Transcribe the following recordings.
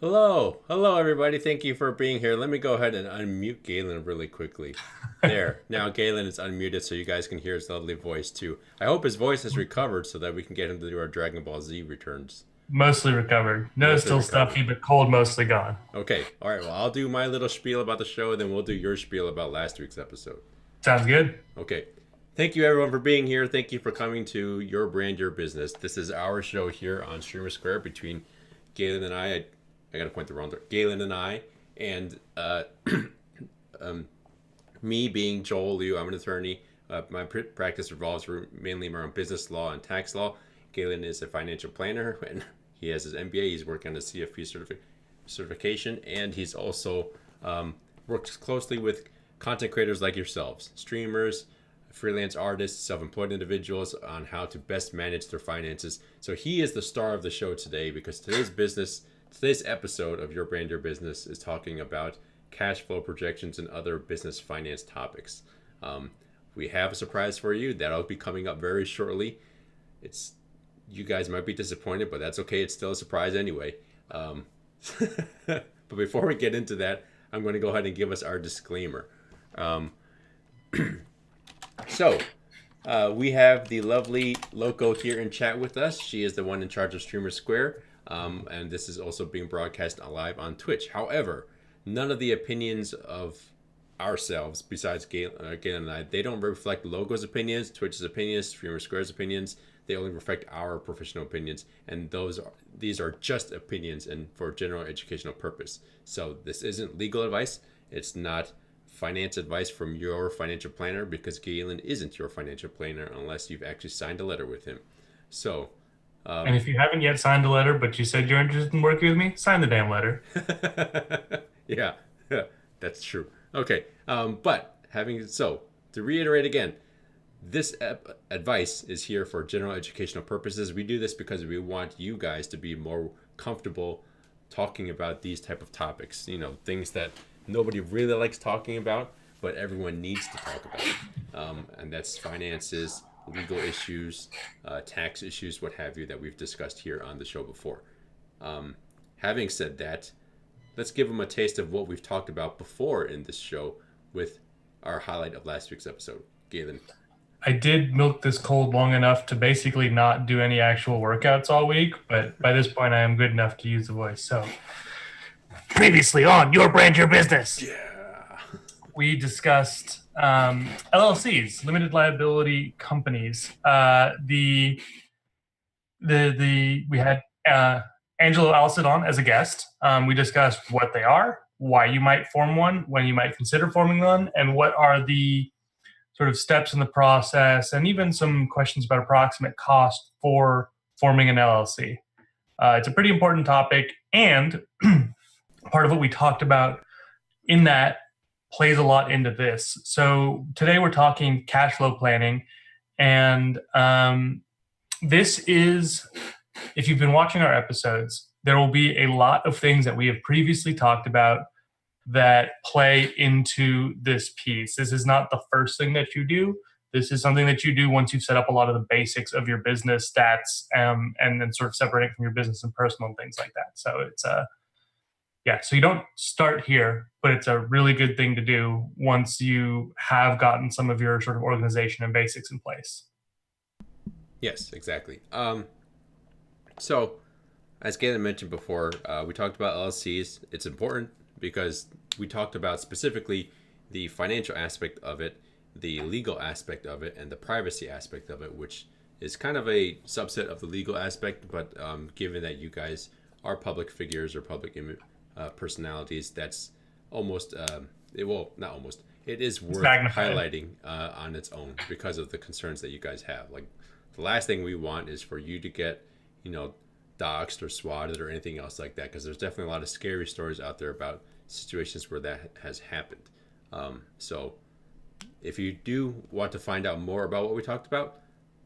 Hello, everybody. Thank you for being here. Let me go ahead and unmute Galen really quickly. There. Now Galen is unmuted, so you guys can hear his lovely voice too. I hope his voice has recovered so that we can get him to do our Dragon Ball Z returns. Mostly recovered. Nose Mostly still recovered. stuffy, but cold mostly gone. Okay. All right. Well, I'll do my little spiel about the show, then we'll do your spiel about last week's episode. Sounds good. Okay. Thank you, everyone, for being here. Thank you for coming to Your Brand, Your Business. This is our show here on StreamerSquare between Galen and I got to point the wrong door. Galen and I, and me being Joel Liu. I'm an attorney. My practice revolves mainly around business law and tax law. Galen is a financial planner, and he has his MBA. He's working on the CFP certification, and he's also works closely with content creators like yourselves, streamers, freelance artists, self-employed individuals on how to best manage their finances. So he is the star of the show today because today's episode of Your Brand, Your Business is talking about cash flow projections and other business finance topics. We have a surprise for you that'll be coming up very shortly. You guys might be disappointed, but that's okay. It's still a surprise anyway. But before we get into that, I'm going to go ahead and give us our disclaimer. So, we have the lovely Loco here in chat with us. She is the one in charge of StreamerSquare, and this is also being broadcast live on Twitch. However, none of the opinions of ourselves, besides Galen and I, they don't reflect Loco's opinions, Twitch's opinions, StreamerSquare's opinions. They only reflect our professional opinions, and these are just opinions and for general educational purpose. So this isn't legal advice. It's not finance advice from your financial planner because Galen isn't your financial planner unless you've actually signed a letter with him. So, And if you haven't yet signed a letter, but you said you're interested in working with me, sign the damn letter. yeah, that's true. Okay, but to reiterate again, this advice is here for general educational purposes. We do this because we want you guys to be more comfortable talking about these type of topics. You know, things that nobody really likes talking about, but everyone needs to talk about. And that's finances, legal issues, tax issues, what have you, that we've discussed here on the show before. Having said that, let's give them a taste of what we've talked about before in this show with our highlight of last week's episode. Galen. I did milk this cold long enough to basically not do any actual workouts all week, but by this point I am good enough to use the voice. So, previously on Your Brand, Your Business. Yeah. We discussed LLCs, limited liability companies. We had Angelo Allison on as a guest. We discussed what they are, why you might form one, when you might consider forming one, and what are the sort of steps in the process, and even some questions about approximate cost for forming an LLC. It's a pretty important topic, and part of what we talked about in that plays a lot into this. So today we're talking cash flow planning, and this is, if you've been watching our episodes, there will be a lot of things that we have previously talked about that play into this piece. This is not the first thing that you do. This is something that you do once you've set up a lot of the basics of your business stats, and then sort of separate it from your business and personal and things like that. So it's so you don't start here, but it's a really good thing to do once you have gotten some of your sort of organization and basics in place. Yes, exactly. So, as Galen mentioned before, we talked about LLCs. It's important because we talked about specifically the financial aspect of it, the legal aspect of it, and the privacy aspect of it, which is kind of a subset of the legal aspect. But given that you guys are public figures or public personalities, that's almost, not almost, it is worth highlighting on its own because of the concerns that you guys have. Like, the last thing we want is for you to get, doxxed or swatted or anything else like that, because there's definitely a lot of scary stories out there about situations where that has happened. So if you do want to find out more about what we talked about,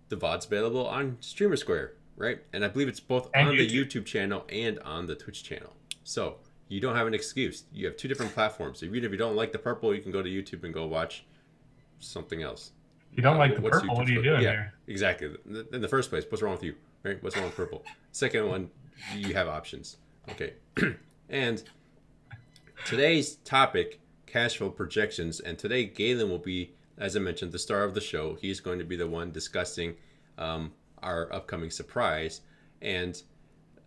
the VOD's available on StreamerSquare, right? And I believe it's both on the YouTube channel and on the Twitch channel. So you don't have an excuse. You have two different platforms. Even if you don't like the purple, you can go to YouTube and go watch something else. You don't like the purple, what are you doing there? Exactly. In the first place, what's wrong with you? Right? What's wrong with purple? Second one, you have options. Okay. And today's topic, cash flow projections, and today Galen will be, as I mentioned, the star of the show. He's going to be the one discussing our upcoming surprise, and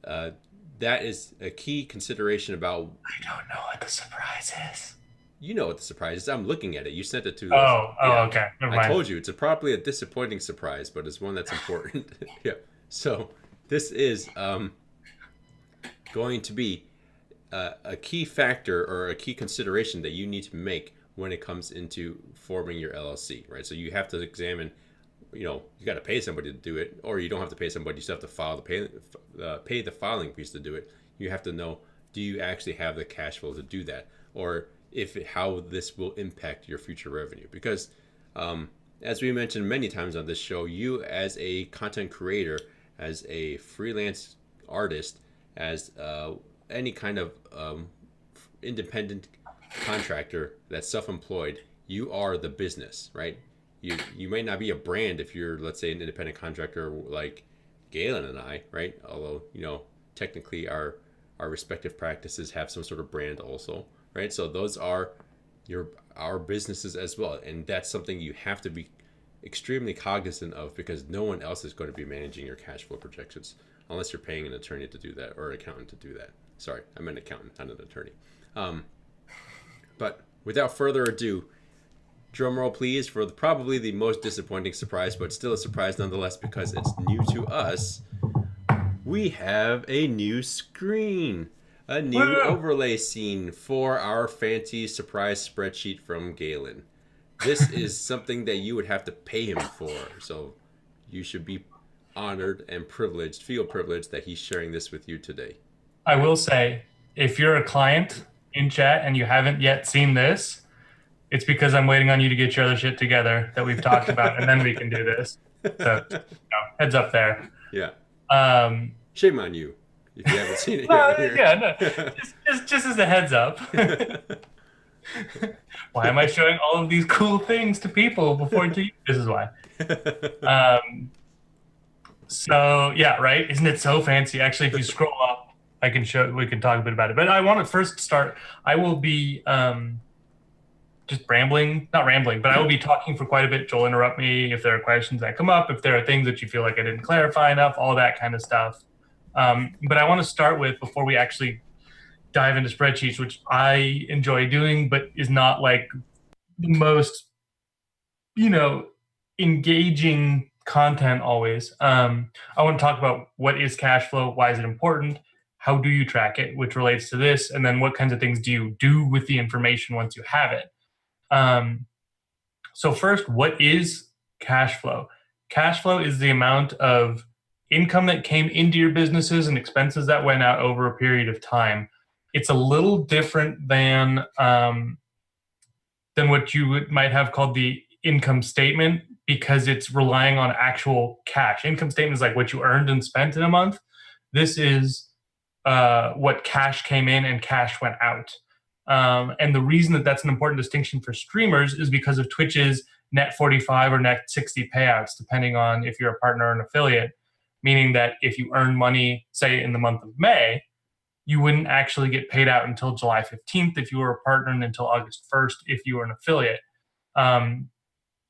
uh, that is a key consideration about. I don't know what the surprise is. You know what the surprise is. I'm looking at it. You sent it to us. Oh, Yeah. okay. Never I mind. told you it's probably a disappointing surprise, but it's one that's important. Yeah. So this is going to be a key factor or a key consideration that you need to make when it comes into forming your LLC, right? So you have to examine, you got to pay somebody to do it, or you don't have to pay somebody. You still have to pay the filing fees to do it. You have to know, do you actually have the cash flow to do that, or how this will impact your future revenue? Because as we mentioned many times on this show, you as a content creator, as a freelance artist, as any kind of independent contractor that's self-employed, you are the business, right? You may not be a brand if you're, let's say, an independent contractor like Galen and I, right? Although technically our respective practices have some sort of brand also, right? So those are our businesses as well, and that's something you have to be extremely cognizant of, because no one else is going to be managing your cash flow projections unless you're paying an attorney to do that, or an accountant to do that. Sorry, I'm an accountant, not an attorney. But without further ado, drum roll please for probably the most disappointing surprise, but still a surprise nonetheless because it's new to us. We have a new screen, a new overlay scene for our fancy surprise spreadsheet from Galen. This is something that you would have to pay him for, so you should be honored and privileged, feel privileged that he's sharing this with you today. I will say, if you're a client in chat and you haven't yet seen this, it's because I'm waiting on you to get your other shit together that we've talked about, and then we can do this. So, heads up there. Yeah. Um, Shame on you if you haven't seen it yet. no. Just as a heads up. Why am I showing all of these cool things to people before to you? This is why. So yeah, right. Isn't it so fancy? Actually, if you scroll up, we can talk a bit about it. But I want to first start. I will be just not rambling, but I will be talking for quite a bit. Joel, interrupt me if there are questions that come up, if there are things that you feel like I didn't clarify enough, all that kind of stuff. But I want to start with, before we actually dive into spreadsheets, which I enjoy doing, but is not like the most, engaging content always. I want to talk about what is cash flow, why is it important, how do you track it, which relates to this, and then what kinds of things do you do with the information once you have it. So first, what is cash flow? Cash flow is the amount of income that came into your businesses and expenses that went out over a period of time. It's a little different than what you might have called the income statement, because it's relying on actual cash. Income statement is like what you earned and spent in a month. This is what cash came in and cash went out. And the reason that that's an important distinction for streamers is because of Twitch's net 45 or net 60 payouts, depending on if you're a partner or an affiliate, meaning that if you earn money, say in the month of May, you wouldn't actually get paid out until July 15th if you were a partner, and until August 1st if you were an affiliate.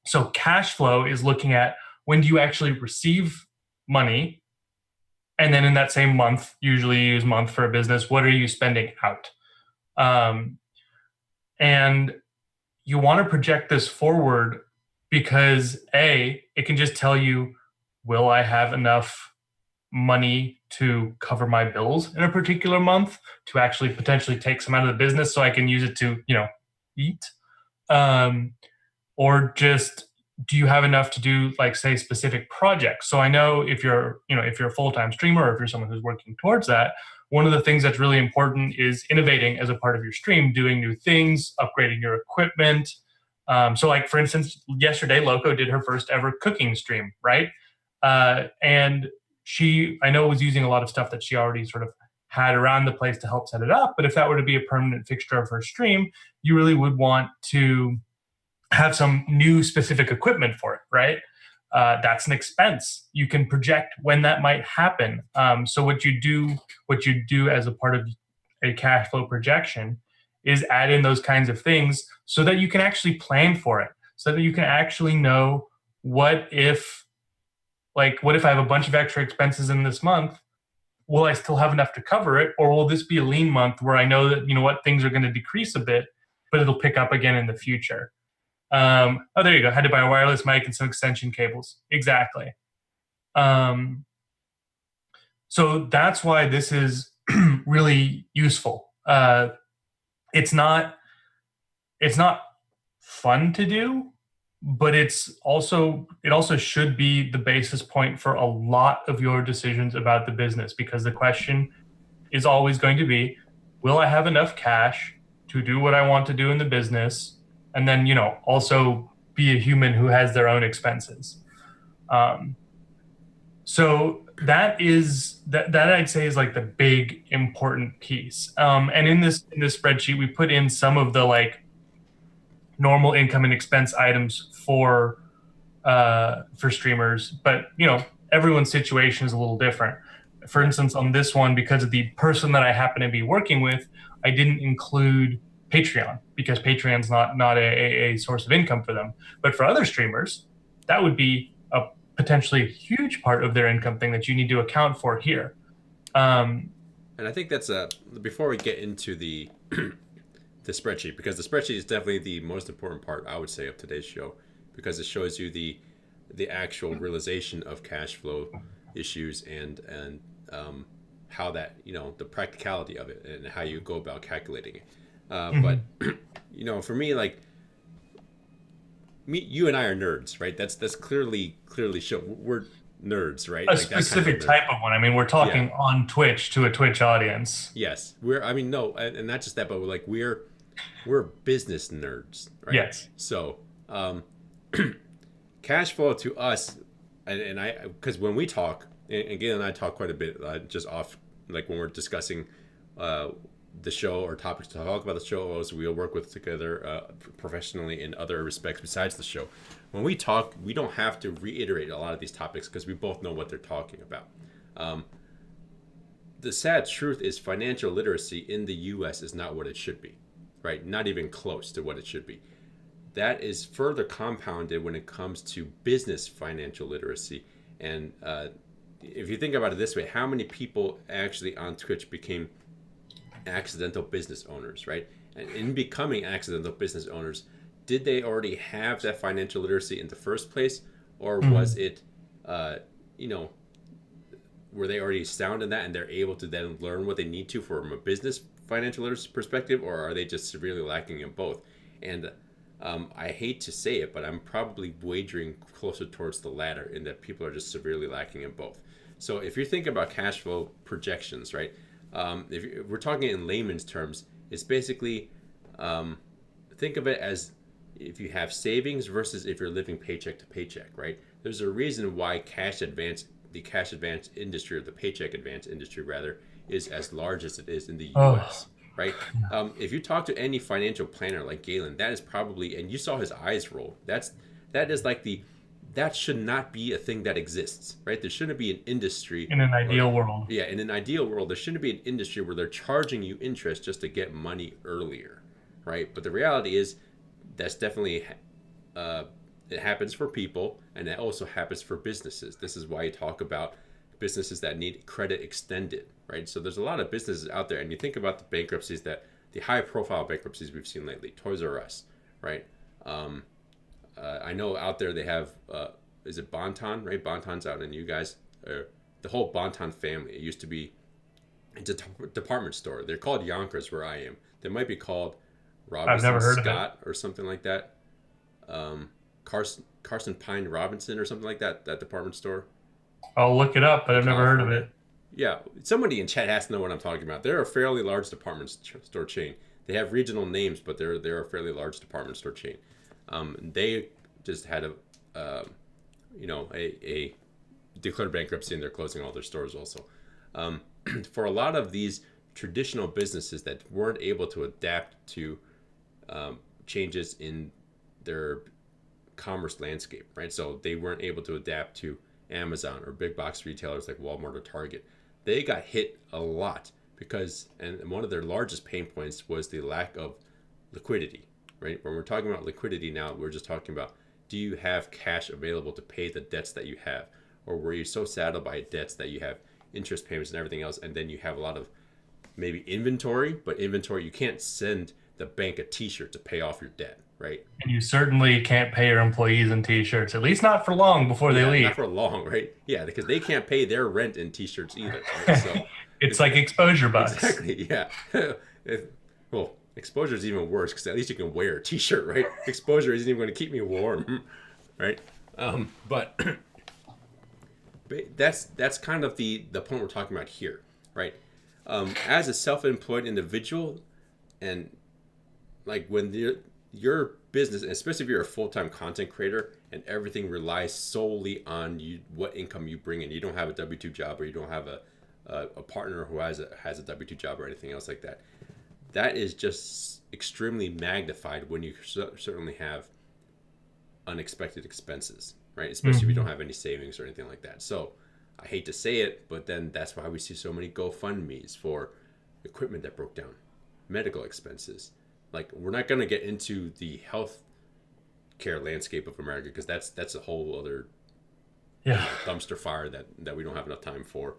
So cash flow is looking at, when do you actually receive money? And then in that same month, usually you use month for a business, what are you spending out? And you want to project this forward because it can just tell you, will I have enough money to cover my bills in a particular month to actually potentially take some out of the business so I can use it to, eat? Or just, do you have enough to do, like, say, specific projects? So I know if you're a full-time streamer, or if you're someone who's working towards that, one of the things that's really important is innovating as a part of your stream, doing new things, upgrading your equipment. So like, for instance, yesterday, Loco did her first ever cooking stream, right? And she, I know, was using a lot of stuff that she already sort of had around the place to help set it up. But if that were to be a permanent fixture of her stream, you really would want to have some new specific equipment for it, right? That's an expense. You can project when that might happen. So what you do as a part of a cash flow projection is add in those kinds of things so that you can actually plan for it, so that you can actually know what if, what if I have a bunch of extra expenses in this month? Will I still have enough to cover it? Or will this be a lean month where I know that, things are going to decrease a bit, but it'll pick up again in the future? Oh, there you go. Had to buy a wireless mic and some extension cables. Exactly. So that's why this is really useful. It's not fun to do, but it also should be the basis point for a lot of your decisions about the business, because the question is always going to be, will I have enough cash to do what I want to do in the business? And then, also be a human who has their own expenses. So that I'd say is like the big important piece. And in this spreadsheet, we put in some of the normal income and expense items for streamers, but everyone's situation is a little different. For instance, on this one, because of the person that I happen to be working with, I didn't include Patreon because Patreon's not a source of income for them. But for other streamers, that would be a potentially huge part of their income thing that you need to account for here. And I think that's before we get into the the spreadsheet, because the spreadsheet is definitely the most important part, I would say, of today's show, because it shows you the actual realization of cash flow issues and how that, the practicality of it and how you go about calculating it. But for me, you and I are nerds, right? That's clearly show. We're nerds, right? A specific type of one. I mean, we're talking on Twitch to a Twitch audience. Yes, no, and not just that, but we're business nerds, right? Yes. So, cash flow to us, and I, because when we talk, and Galen and I talk quite a bit, just off, when we're discussing the show or topics to talk about the show, as we'll work with together professionally in other respects besides the show. When we talk, we don't have to reiterate a lot of these topics because we both know what they're talking about. The sad truth is financial literacy in the U.S. is not what it should be, right? Not even close to what it should be. That is further compounded when it comes to business financial literacy. And if you think about it this way, how many people actually on Twitch became accidental business owners, right? And in becoming accidental business owners, did they already have that financial literacy in the first place, or was it, were they already sound in that and they're able to then learn what they need to from a business financial literacy perspective, or are they just severely lacking in both? And I hate to say it, but I'm probably wagering closer towards the latter, in that people are just severely lacking in both. So if you think about cash flow projections, right? If we're talking in layman's terms, it's basically think of it as if you have savings versus if you're living paycheck to paycheck, right? There's a reason why the cash advance industry, or the paycheck advance industry rather, is as large as it is in the U.S. Right? If you talk to any financial planner like Galen, that is probably, and you saw his eyes roll, that should not be a thing that exists, right? There shouldn't be an industry in an ideal world. Yeah, in an ideal world, there shouldn't be an industry where they're charging you interest just to get money earlier, right? But the reality is that's definitely it happens for people, and it also happens for businesses. This is why you talk about businesses that need credit extended, right? So there's a lot of businesses out there, and you think about the bankruptcies, the high-profile bankruptcies we've seen lately. Toys R Us, right? I know out there they have, is it Bonton, right? Bonton's out in you guys. The whole Bonton family. It used to be, it's a department store. They're called Yonkers where I am. They might be called Robinson Scott or something like that. Carson Pine Robinson or something like that. That department store. I'll look it up, but I've never heard of it. Yeah, somebody in chat has to know what I'm talking about. They're a fairly large department store chain. They have regional names, but they're a fairly large department store chain. They just had a declared bankruptcy, and they're closing all their stores also. For a lot of these traditional businesses that weren't able to adapt to changes in their commerce landscape, right? So they weren't able to adapt to Amazon or big box retailers like Walmart or Target. They got hit a lot because, and one of their largest pain points was the lack of liquidity, right? When we're talking about liquidity now, we're just talking about, do you have cash available to pay the debts that you have? Or were you so saddled by debts that you have interest payments and everything else, and then you have a lot of maybe inventory, but inventory, you can't send the bank a t-shirt to pay off your debt, right? And you certainly can't pay your employees in t-shirts, at least not for long before they Yeah, leave. not for long, right? Yeah, because they can't pay their rent in t-shirts either, right? So It's like exposure bucks. exactly, yeah. Well, exposure is even worse because at least you can wear a t-shirt, right? Exposure isn't even going to keep me warm, right? But that's kind of the point we're talking about here, right? As a self-employed individual, and like when your business, especially if you're a full-time content creator and everything relies solely on you, what income you bring in, you don't have a W-2 job, or you don't have a partner who has a W-2 job or anything else like that, that is just extremely magnified when you certainly have unexpected expenses, right? Especially if you don't have any savings or anything like that. So I hate to say it, but then that's why we see so many GoFundMe's for equipment that broke down, medical expenses. Like, we're not going to get into the health care landscape of America because that's a whole other dumpster fire that we don't have enough time for.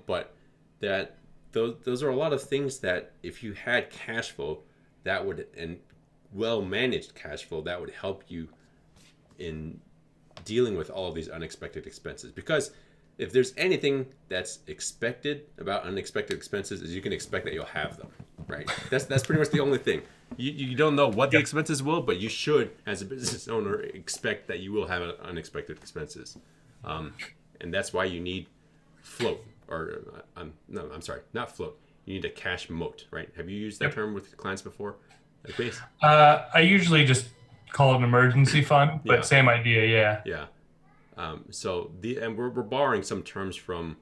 But that those are a lot of things that if you had cash flow, that would, and well managed cash flow, that would help you in dealing with all of these unexpected expenses. Because if there's anything that's expected about unexpected expenses, is you can expect that you'll have them, right? That's pretty much the only thing. You don't know what the expenses will, but you should, as a business owner, expect that you will have unexpected expenses, and that's why you need float, or no, I'm sorry, not float. You need a cash moat, right? Have you used that term with clients before? Like base? I usually just call it an emergency fund, but same idea, yeah. Yeah. And we're borrowing some terms from,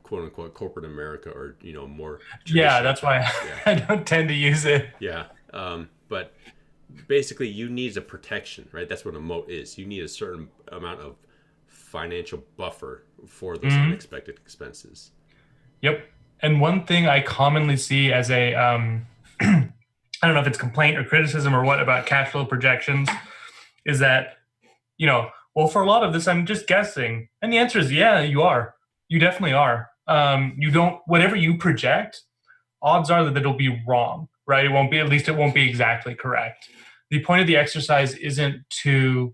quote unquote corporate America, or more. Yeah, that's why I don't tend to use it. Yeah. But basically, you need a protection, right? That's what a moat is. You need a certain amount of financial buffer for those unexpected expenses. Yep. And one thing I commonly see as a I don't know if it's complaint or criticism or what about cash flow projections is that, well, for a lot of this, I'm just guessing. And the answer is, yeah, you are. You definitely are. Whatever you project, odds are that it'll be wrong, right? It won't be exactly correct. The point of the exercise isn't to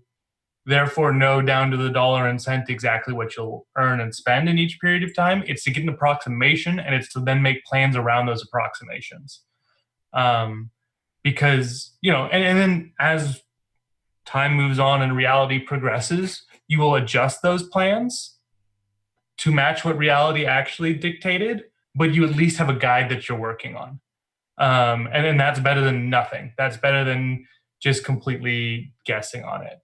therefore know down to the dollar and cent exactly what you'll earn and spend in each period of time. It's to get an approximation, and it's to then make plans around those approximations. Because, and then as time moves on and reality progresses, you will adjust those plans to match what reality actually dictated, but you at least have a guide that you're working on. And then that's better than nothing. That's better than just completely guessing on it.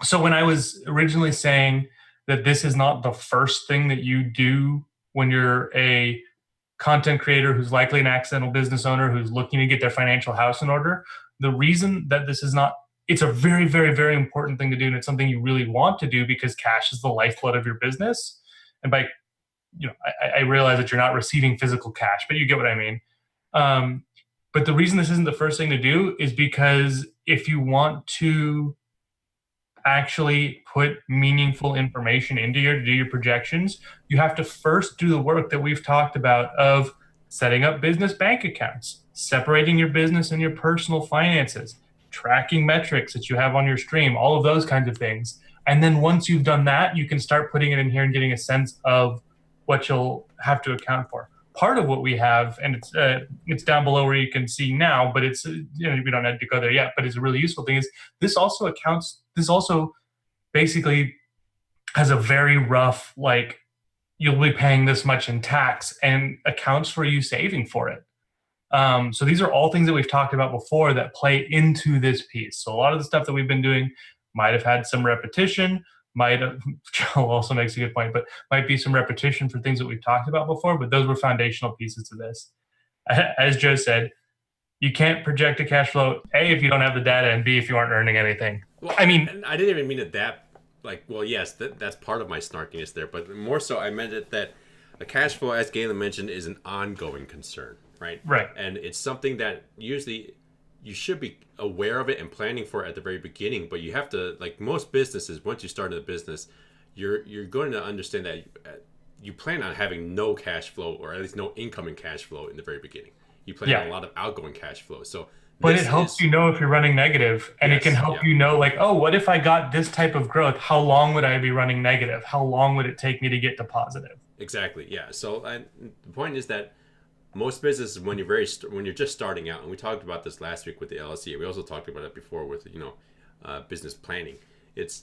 So when I was originally saying that this is not the first thing that you do when you're a content creator who's likely an accidental business owner who's looking to get their financial house in order, the reason that this is not, it's a very, very, very important thing to do, and it's something you really want to do because cash is the lifeblood of your business. And by, I realize that you're not receiving physical cash, but you get what I mean. But the reason this isn't the first thing to do is because if you want to actually put meaningful information into to do your projections, you have to first do the work that we've talked about of setting up business bank accounts, separating your business and your personal finances, tracking metrics that you have on your stream, all of those kinds of things. And then once you've done that, you can start putting it in here and getting a sense of what you'll have to account for. Part of what we have, and it's down below where you can see now, but it's we don't have to go there yet, but it's a really useful thing, is this also basically has a very rough, like, you'll be paying this much in tax, and accounts for you saving for it. So these are all things that we've talked about before that play into this piece. So a lot of the stuff that we've been doing might have had some repetition, Joe also makes a good point, but might be some repetition for things that we've talked about before, but those were foundational pieces to this. As Joe said, you can't project a cash flow, A, if you don't have the data, and B, if you aren't earning anything. Well, I didn't even mean it that, well, yes, that's part of my snarkiness there, but more so I meant it that a cash flow, as Galen mentioned, is an ongoing concern, right? Right. And it's something that usually you should be aware of it and planning for it at the very beginning. But you have to, like most businesses, once you start a business, you're going to understand that you plan on having no cash flow, or at least no incoming cash flow in the very beginning. You plan on a lot of outgoing cash flow. So but it helps you know if you're running negative, and it can help you know, like, oh, what if I got this type of growth? How long would I be running negative? How long would it take me to get to positive? Exactly. Yeah. So the point is that most businesses, when you're just starting out, and we talked about this last week with the LLC. We also talked about it before with business planning. It's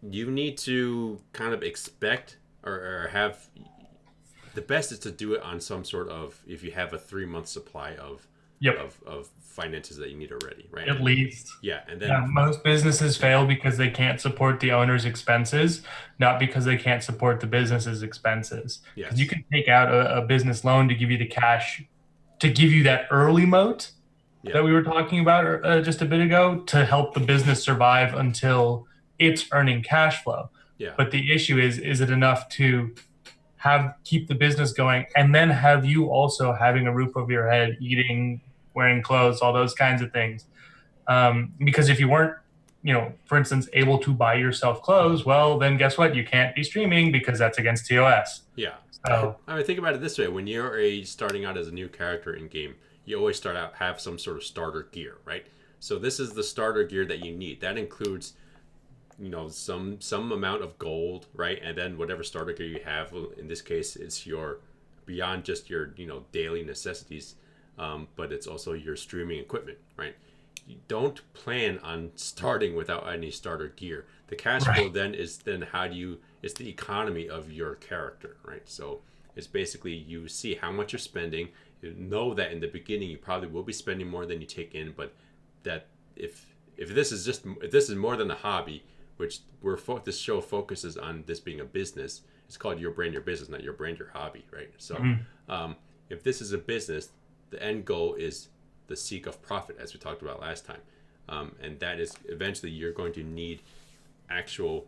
you need to kind of expect or have the best is to do it on some sort of, if you have a 3-month supply of of finances that you need already, right? At least. Yeah. And then most businesses fail because they can't support the owner's expenses, not because they can't support the business's expenses. Because you can take out a business loan to give you the cash to give you that early moat that we were talking about just a bit ago, to help the business survive until it's earning cash flow. Yeah. But the issue is it enough to keep the business going, and then have you also having a roof over your head, eating, wearing clothes, all those kinds of things? Because if you weren't, for instance, able to buy yourself clothes, well, then guess what? You can't be streaming because that's against TOS. Yeah. So, I mean, think about it this way: when you're starting out as a new character in game, you always start out have some sort of starter gear, right? So this is the starter gear that you need. That includes some amount of gold, right? And then whatever starter gear you have, in this case it's your beyond just your daily necessities, but it's also your streaming equipment, right? You don't plan on starting without any starter gear. The cash flow then it's the economy of your character, right? So it's basically, you see how much you're spending. You know that in the beginning you probably will be spending more than you take in, but that if this is more than a hobby, which this show focuses on this being a business. It's called Your Brand, Your Business, not Your Brand, Your Hobby, right? So if this is a business, the end goal is the seek of profit, as we talked about last time. And that is, eventually you're going to need actual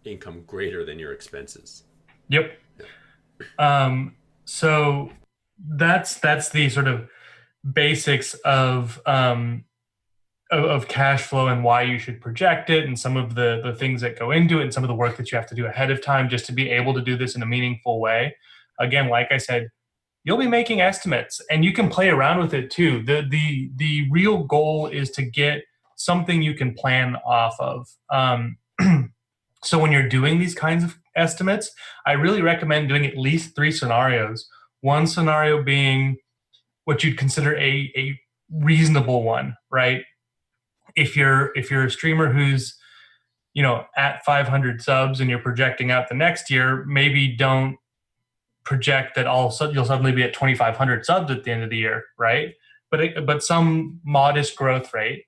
income greater than your expenses. Yep. So that's the sort of basics of cash flow and why you should project it, and some of the things that go into it, and some of the work that you have to do ahead of time just to be able to do this in a meaningful way. Again, like I said, you'll be making estimates, and you can play around with it too. The real goal is to get something you can plan off of. So when you're doing these kinds of estimates, I really recommend doing at least 3 scenarios. One scenario being what you'd consider a reasonable one, right? If you're a streamer who's at 500 subs and you're projecting out the next year, maybe don't project that you'll suddenly be at 2,500 subs at the end of the year, right? But some modest growth rate,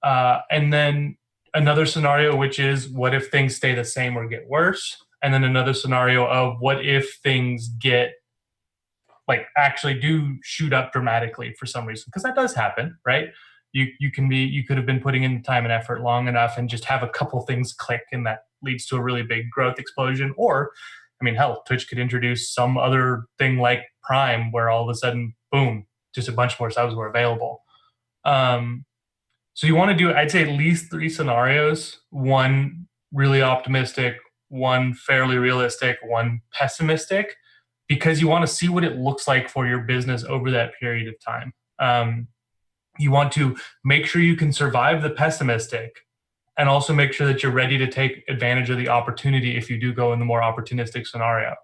and then another scenario, which is what if things stay the same or get worse, and then another scenario of what if things get actually do shoot up dramatically for some reason, because that does happen, right? You could have been putting in time and effort long enough and just have a couple things click, and that leads to a really big growth explosion. Or, I mean, hell, Twitch could introduce some other thing like Prime, where all of a sudden, boom, just a bunch more subs were available. So you want to do, I'd say, at least 3 scenarios: one really optimistic, one fairly realistic, one pessimistic, because you want to see what it looks like for your business over that period of time. You want to make sure you can survive the pessimistic, and also make sure that you're ready to take advantage of the opportunity if you do go in the more opportunistic scenario.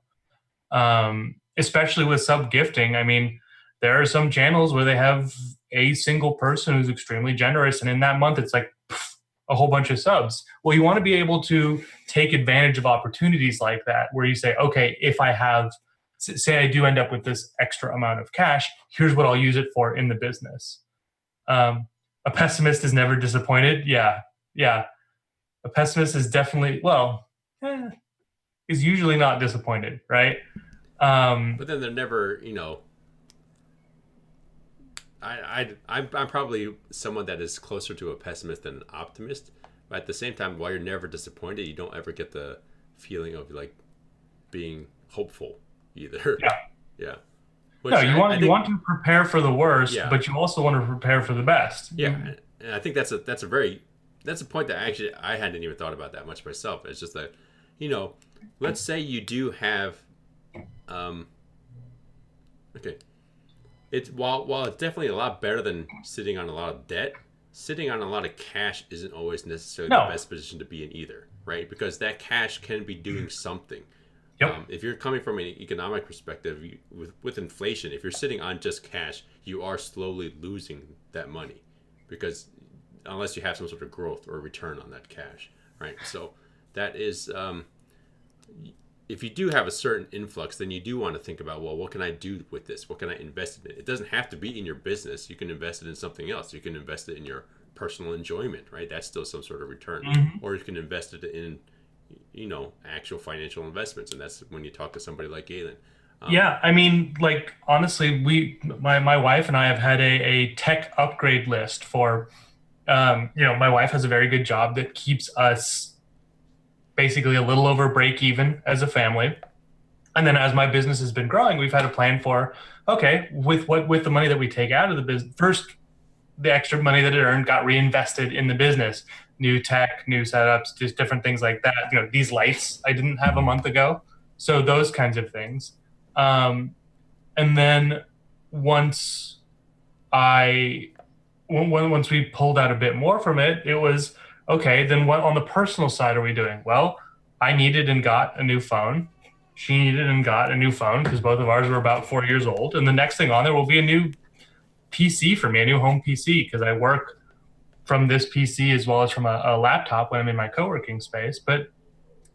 Especially with sub gifting. I mean, there are some channels where they have a single person who's extremely generous, and in that month it's like a whole bunch of subs. Well, you want to be able to take advantage of opportunities like that, where you say, okay, if I have, say I do end up with this extra amount of cash, here's what I'll use it for in the business. A pessimist is never disappointed. Yeah. A pessimist is definitely, is usually not disappointed, right? But then they're never, I'm probably someone that is closer to a pessimist than an optimist. But at the same time, while you're never disappointed, you don't ever get the feeling of being hopeful either. Yeah. Yeah. No, Which I you think, want to prepare for the worst, yeah, but you also want to prepare for the best. yeah, and I think that's a point that actually I hadn't even thought about that much myself. It's just that, you know, let's say you do have, um, okay, it's while it's definitely a lot better than sitting on a lot of debt. Sitting on a lot of cash isn't always necessarily the No. best position to be in either, right? Because that cash can be doing something. Yep. If you're coming from an economic perspective, with inflation, if you're sitting on just cash, you are slowly losing that money, because unless you have some sort of growth or return on that cash, right? So that is, if you do have a certain influx, then you do want to think about, well, what can I do with this? What can I invest in it? It doesn't have to be in your business. You can invest it in something else. You can invest it in your personal enjoyment, right? That's still some sort of return. Mm-hmm. Or you can invest it in, actual financial investments, and that's when you talk to somebody like Galen. Yeah, I mean, like honestly, my wife and I have had a tech upgrade list for, my wife has a very good job that keeps us basically a little over break even as a family. And then as my business has been growing, we've had a plan for, okay, with the money that we take out of the business, first the extra money that it earned got reinvested in the business, new tech, new setups, just different things like that. These lights I didn't have a month ago, so those kinds of things. Um, and then once I once we pulled out a bit more from it, it was okay. Then what on the personal side are we doing? Well, I needed and got a new phone. She needed and got a new phone because both of ours were about 4 years old. And the next thing on there will be a new PC for me, a new home PC, because I work from this PC as well as from a laptop when I'm in my co-working space. But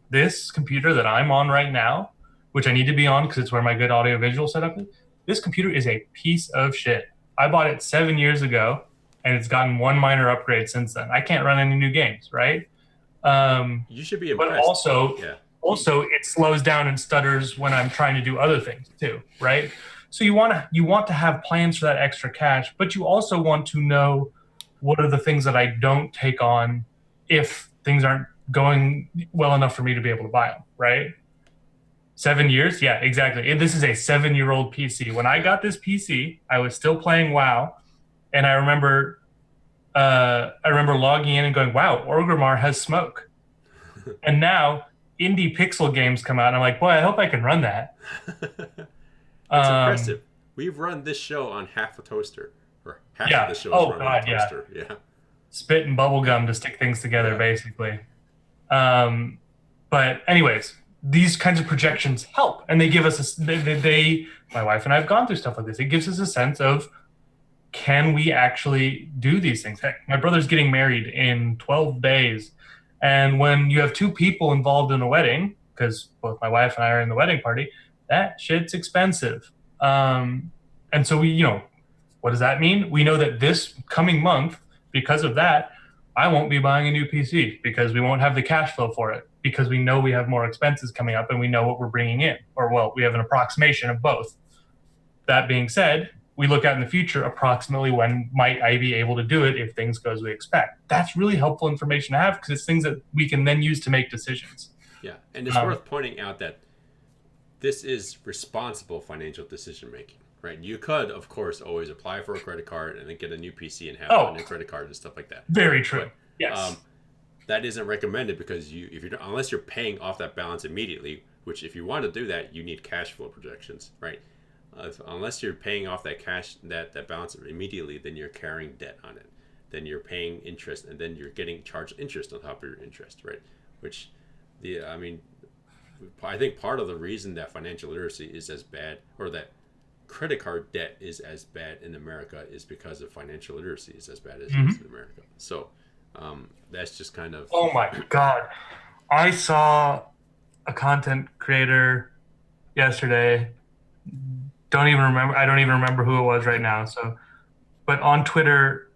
this computer that I'm on right now, which I need to be on because it's where my good audio visual setup is, this computer is a piece of shit. I bought it 7 years ago, and it's gotten one minor upgrade since then. I can't run any new games, right? You should be But impressed. Yeah. also it slows down and stutters when I'm trying to do other things too, right? So you want to have plans for that extra cash, but you also want to know what are the things that I don't take on if things aren't going well enough for me to be able to buy them, right? 7 years, yeah, exactly. And this is a 7-year-old PC. When I got this PC, I was still playing WoW, and I remember logging in and going, "Wow, Orgrimmar has smoke." And now indie pixel games come out, and I'm like, "Boy, I hope I can run that." It's Um, impressive. We've run this show on half a toaster, or half of yeah. the show is Oh run on a God, yeah. toaster. Yeah. Spit and bubble gum to stick things together, Yeah. basically. Um, but anyways, these kinds of projections help, and they give us my wife and I have gone through stuff like this. It gives us a sense of, can we actually do these things? Heck, my brother's getting married in 12 days. And when you have two people involved in a wedding, because both my wife and I are in the wedding party, that shit's expensive. And so what does that mean? We know that this coming month, because of that, I won't be buying a new PC because we won't have the cash flow for it, because we know we have more expenses coming up and we know what we're bringing in. Or, well, we have an approximation of both. That being said, we look out in the future, approximately when might I be able to do it if things go as we expect. That's really helpful information to have because it's things that we can then use to make decisions. Yeah. And it's worth pointing out that this is responsible financial decision making, right? You could, of course, always apply for a credit card and then get a new PC and have a new credit card and stuff like that. Very true. But, yes. That isn't recommended because unless you're paying off that balance immediately, which if you want to do that, you need cash flow projections, right? Unless you're paying off that cash that balance immediately, then you're carrying debt on it. Then you're paying interest, and then you're getting charged interest on top of your interest, right? Which, I think part of the reason that financial literacy is as bad, or that credit card debt is as bad in America, is because of financial literacy is as bad as it is in America. So that's just kind of. Oh my God. I saw a content creator yesterday. I don't even remember who it was right now. So, but on Twitter,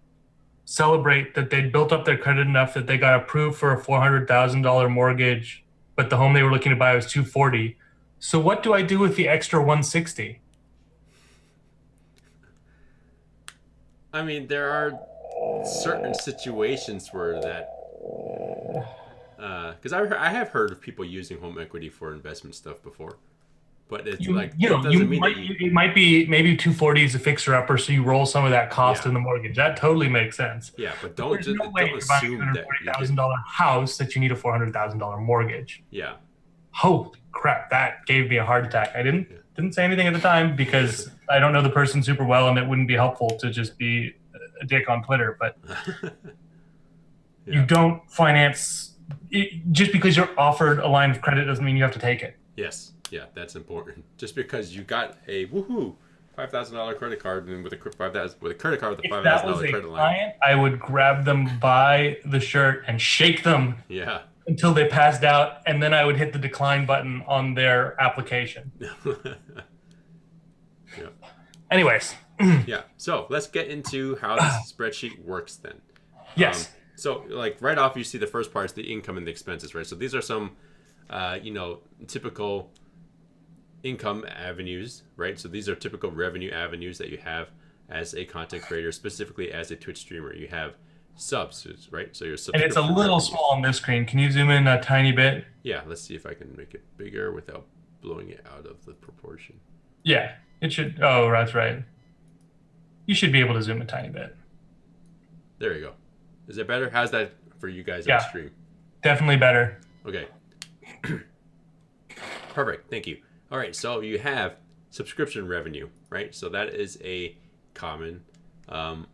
celebrate that they built up their credit enough that they got approved for a $400,000 mortgage, but the home they were looking to buy was $240,000. So what do I do with the extra $160,000? I mean, there are certain situations where that, because I have heard of people using home equity for investment stuff before. but it's You like you that know you doesn't mean that might you. it might be maybe 240 is a fixer upper, so you roll some of that cost Yeah, in the mortgage. That totally makes sense. yeah, but But don't there's no just way don't you're buying a two assume hundred that forty you thousand can. dollar house that you need a $400,000 mortgage. Yeah, Holy crap, that gave me a heart attack. I didn't yeah, didn't say anything at the time because I don't know the person super well, and it wouldn't be helpful to just be a dick on Twitter. But you yeah, don't finance just because you're offered a line of credit doesn't mean you have to take it. yes, yeah. That's important. Just because you got a woohoo $5,000 credit card and with a 5,000 with a credit card with a If five that thousand was dollar a credit line. client, I would grab them by the shirt and shake them Yeah. until they passed out, and then I would hit the decline button on their application. Yeah. Anyways, Yeah. So let's get into how this spreadsheet works then. Um, yes, so like right off, you see the first part is the income and the expenses, right? So these are some, typical income avenues, right? So these are typical revenue avenues that you have as a content creator, specifically as a Twitch streamer. You have subs, right? So your and it's a subscription little revenue. small on this screen. Can you zoom in a tiny bit? Yeah. Let's see if I can make it bigger without blowing it out of the proportion. Yeah, it should. Oh, that's right. You should be able to zoom a tiny bit. There you go. Is it better? How's that for you guys on Yeah, stream? definitely better. Okay. Perfect. Thank you. All right. So you have subscription revenue, right? So that is a common, um,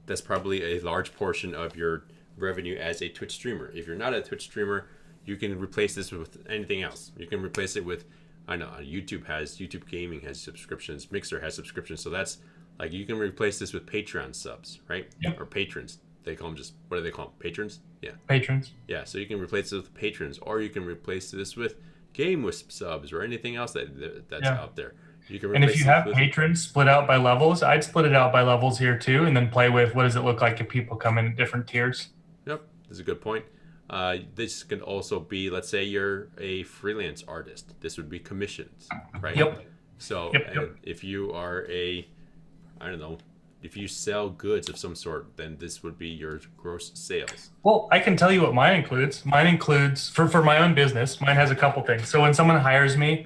that's probably a large portion of your revenue as a Twitch streamer. If you're not a Twitch streamer, you can replace this with anything else. You can replace it with, I know YouTube Gaming has subscriptions, Mixer has subscriptions. So that's like you can replace this with Patreon subs, right? Yep. Or patrons. They call them just, what do they call them? Patrons? Yeah. Patrons. Yeah, so you can replace this with patrons, or you can replace this with game with subs or anything else that's Yeah. out there. You can And if replace you this have with patrons split out by levels, I'd split it out by levels here too, and then play with what does it look like if people come in at different tiers. Yep, that's a good point. This can also be, let's say you're a freelance artist. This would be commissions, right? Yep. So Yep. if you are I don't know, if you sell goods of some sort, then this would be your gross sales. Well, I can tell you what mine includes. Mine includes for my own business. Mine has a couple things. So when someone hires me,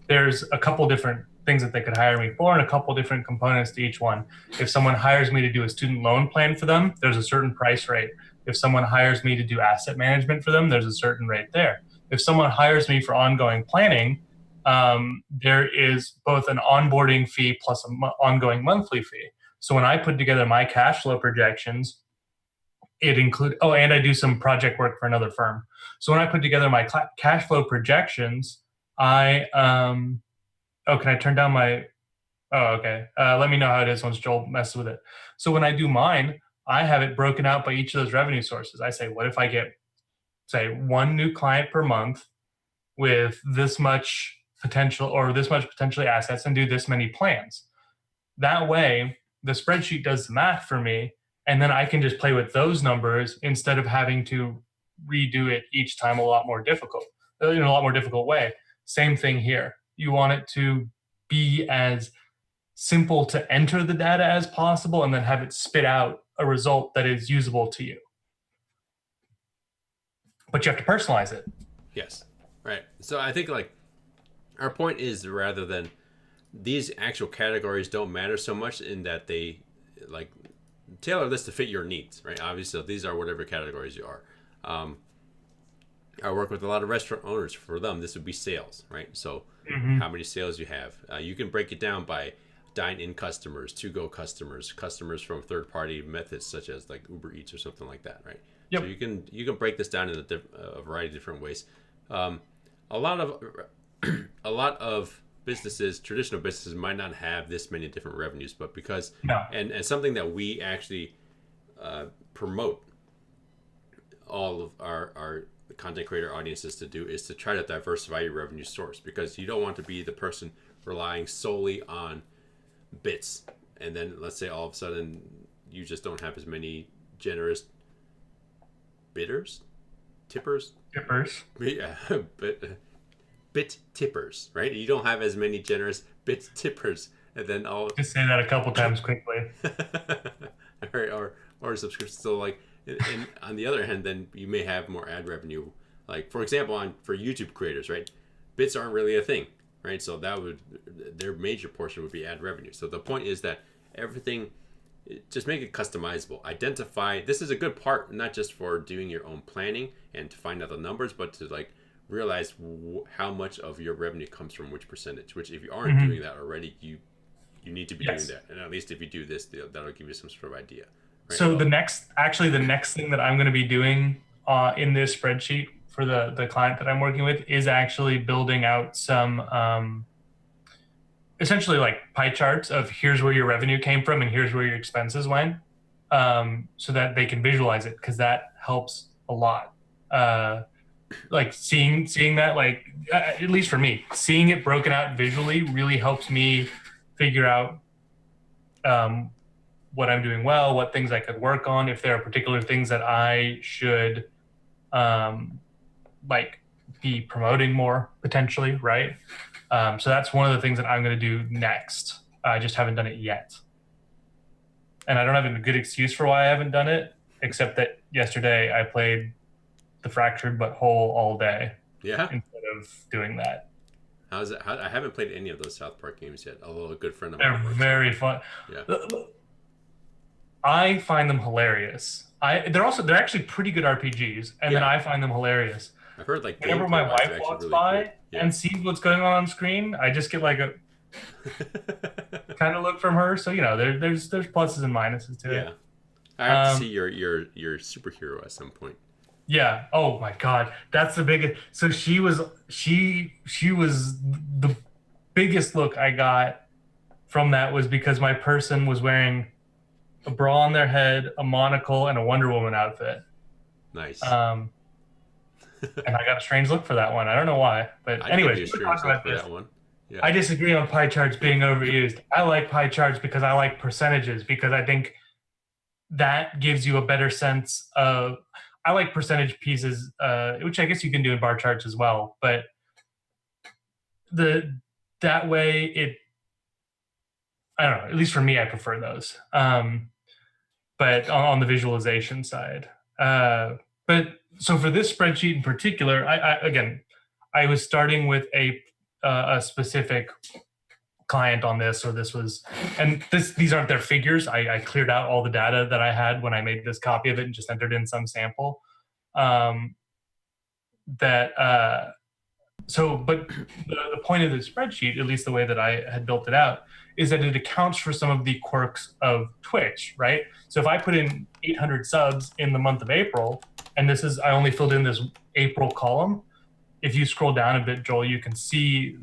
there's a couple different things that they could hire me for, and a couple different components to each one. If someone hires me to do a student loan plan for them, there's a certain price rate. If someone hires me to do asset management for them, there's a certain rate there. If someone hires me for ongoing planning, there is both an onboarding fee plus an ongoing monthly fee. So when I put together my cash flow projections, it include and I do some project work for another firm. So when I put together my cash flow projections, I can I turn down my okay. Let me know how it is once Joel messes with it. So when I do mine, I have it broken out by each of those revenue sources. I say, what if I get, say, one new client per month with this much potential or this much potentially assets and do this many plans? That way, the spreadsheet does the math for me, and then I can just play with those numbers instead of having to redo it each time a lot more difficult, in a lot more difficult way. Same thing here. You want it to be as simple to enter the data as possible and then have it spit out a result that is usable to you. But you have to personalize it. Yes. Right. So I think like our point is rather than these actual categories don't matter so much in that they like tailor this to fit your needs, right? Obviously, these are whatever categories you are. I work with a lot of restaurant owners. For them, this would be sales, right? So how many sales you have. You can break it down by dine-in customers, to-go customers, customers from third-party methods such as like Uber Eats or something like that, right? Yep. So you can break this down in a variety of different ways. A lot of businesses, traditional businesses, might not have this many different revenues, but because and something that we actually promote all of our content creator audiences to do is to try to diversify your revenue source, because you don't want to be the person relying solely on bits, and then let's say all of a sudden you just don't have as many generous tippers, yeah, but bit tippers, right? You don't have as many generous bit tippers, and then all just say that a couple times quickly. or subscriptions. So like, and on the other hand, then you may have more ad revenue. Like for example, for YouTube creators, right? Bits aren't really a thing, right? So that would, their major portion would be ad revenue. So the point is that everything, just make it customizable. Identify, this is a good part, not just for doing your own planning and to find out the numbers, but to like realize how much of your revenue comes from which percentage, which if you aren't doing that already, you need to be doing that. And at least if you do this, that'll give you some sort of idea. Right? So the next thing that I'm going to be doing in this spreadsheet for the client that I'm working with is actually building out some essentially like pie charts of here's where your revenue came from and here's where your expenses went, so that they can visualize it, because that helps a lot. Like seeing that, like at least for me, seeing it broken out visually really helps me figure out what I'm doing well, what things I could work on, if there are particular things that I should like be promoting more potentially, right? So that's one of the things that I'm going to do next. I just haven't done it yet. And I don't have a good excuse for why I haven't done it, except that yesterday I played The Fractured But Whole all day. Yeah. Instead of doing that. How's it? I haven't played any of those South Park games yet, although a good friend of mine. They're very fun. Yeah. I find them hilarious. They're actually pretty good RPGs, and then I find them hilarious. I've heard like whenever my wife walks by and sees what's going on screen, I just get like a kind of look from her. So there's pluses and minuses to it. I have to see your superhero at some point. Yeah. Oh my God, that's the biggest. So she was the biggest look I got from that was because my person was wearing a bra on their head, a monocle, and a Wonder Woman outfit. Nice. And I got a strange look for that one. I don't know why, but anyways, we'll talk about this. Yeah. I disagree on pie charts being overused. I like pie charts because I like percentages, because I think that gives you a better sense of. I like percentage pieces, which I guess you can do in bar charts as well, but that way I don't know, at least for me, I prefer those. But on the visualization side. But so for this spreadsheet in particular, I was starting with a specific client on this, or these aren't their figures. I cleared out all the data that I had when I made this copy of it and just entered in some sample. But the point of the spreadsheet, at least the way that I had built it out, is that it accounts for some of the quirks of Twitch, right? So if I put in 800 subs in the month of April, and I only filled in this April column. If you scroll down a bit, Joel, you can see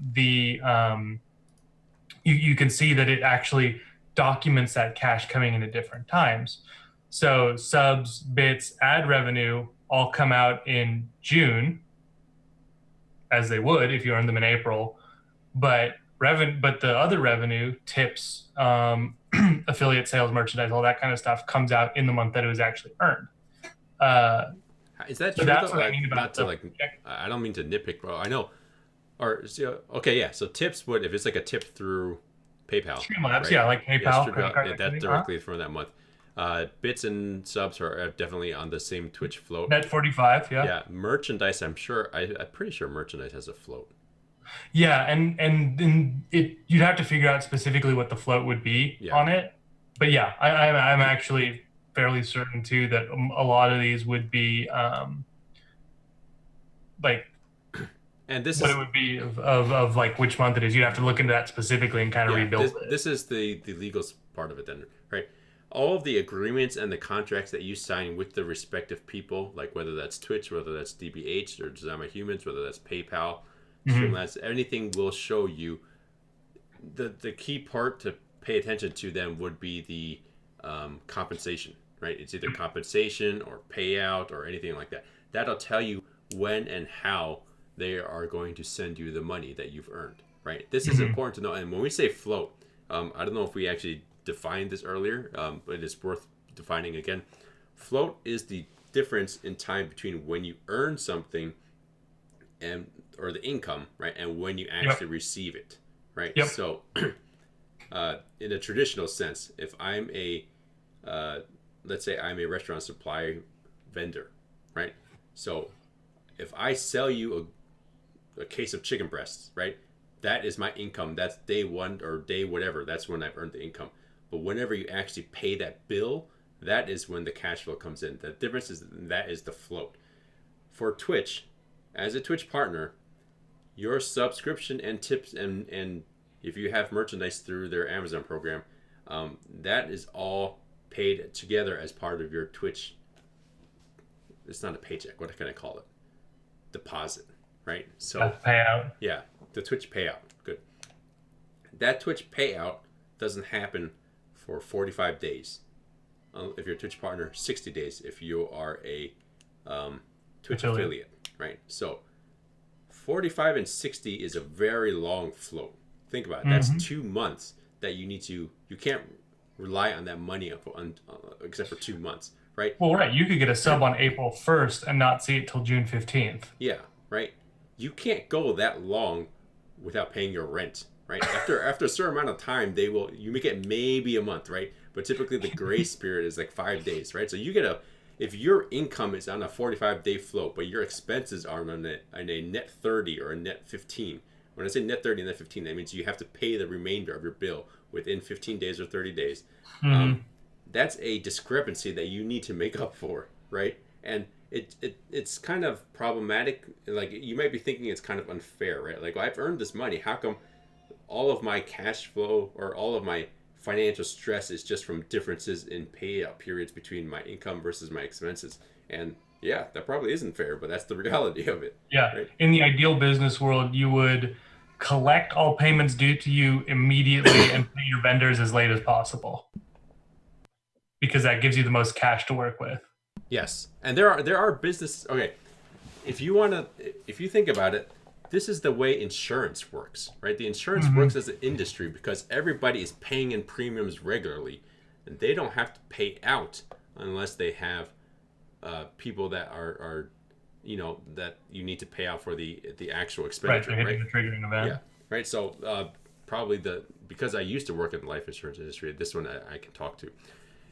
you can see that it actually documents that cash coming in at different times. So subs, bits, ad revenue all come out in June, as they would if you earned them in April, but the other revenue, tips, affiliate sales, merchandise, all that kind of stuff comes out in the month that it was actually earned. Is that true? That's what I mean about I don't mean to nitpick, bro. I know. So tips would, if it's like a tip through PayPal. Streamlabs, right? Like PayPal. That's directly from that month. Bits and subs are definitely on the same Twitch float. Net 45, yeah. Yeah, merchandise. I'm pretty sure merchandise has a float. Yeah, and you'd have to figure out specifically what the float would be on it. But yeah, I'm actually fairly certain too that a lot of these would be like. And this it would be of like which month it is. You'd have to look into that specifically and kind of rebuild it. This is the legal part of it then, right? All of the agreements and the contracts that you sign with the respective people, like whether that's Twitch, whether that's DBH or Design by Humans, whether that's PayPal, Streamlabs, anything will show you. The key part to pay attention to them would be the compensation, right? It's either compensation or payout or anything like that. That'll tell you when and how they are going to send you the money that you've earned, right? This is important to know. And when we say float, I don't know if we actually defined this earlier, but it's worth defining again. Float is the difference in time between when you earn something or the income, right, and when you actually receive it, right? Yep. So in a traditional sense, if I'm let's say I'm a restaurant supply vendor, right? So if I sell you a case of chicken breasts, right, that is my income. That's day one or day whatever. That's when I've earned the income. But whenever you actually pay that bill, that is when the cash flow comes in. The difference is that is the float. For Twitch, as a Twitch partner, your subscription and tips and if you have merchandise through their Amazon program, that is all paid together as part of your Twitch. It's not a paycheck. What can I call it? Deposit, right? So payout. Yeah, the Twitch payout. Good. That Twitch payout doesn't happen for 45 days. If you're a Twitch partner, 60 days if you are a Twitch affiliate, right? So 45 and 60 is a very long float. Think about it. That's 2 months that you can't rely on that money except for 2 months, right? Well, right. You could get a sub on April 1st and not see it till June 15th. Yeah, right. You can't go that long without paying your rent, right? After a certain amount of time, you may get maybe a month, right? But typically the grace period is like 5 days, right? So you get if your income is on a 45-day float, but your expenses are on a net 30 or a net 15. When I say net 30 and net 15, that means you have to pay the remainder of your bill within 15 days or 30 days. That's a discrepancy that you need to make up for, right? And it's kind of problematic. Like, you might be thinking it's kind of unfair, right? Like, well, I've earned this money. How come all of my cash flow or all of my financial stress is just from differences in payout periods between my income versus my expenses? And yeah, that probably isn't fair, but that's the reality of it. Yeah. Right? In the ideal business world, you would collect all payments due to you immediately and pay your vendors as late as possible, because that gives you the most cash to work with. Yes. And there are businesses. Okay. If you think about it, this is the way insurance works, right? The insurance works as an industry because everybody is paying in premiums regularly, and they don't have to pay out unless they have people that are that you need to pay out for the actual expenditure, right? The triggering event. Yeah, right. So probably because I used to work in the life insurance industry, this one I can talk to.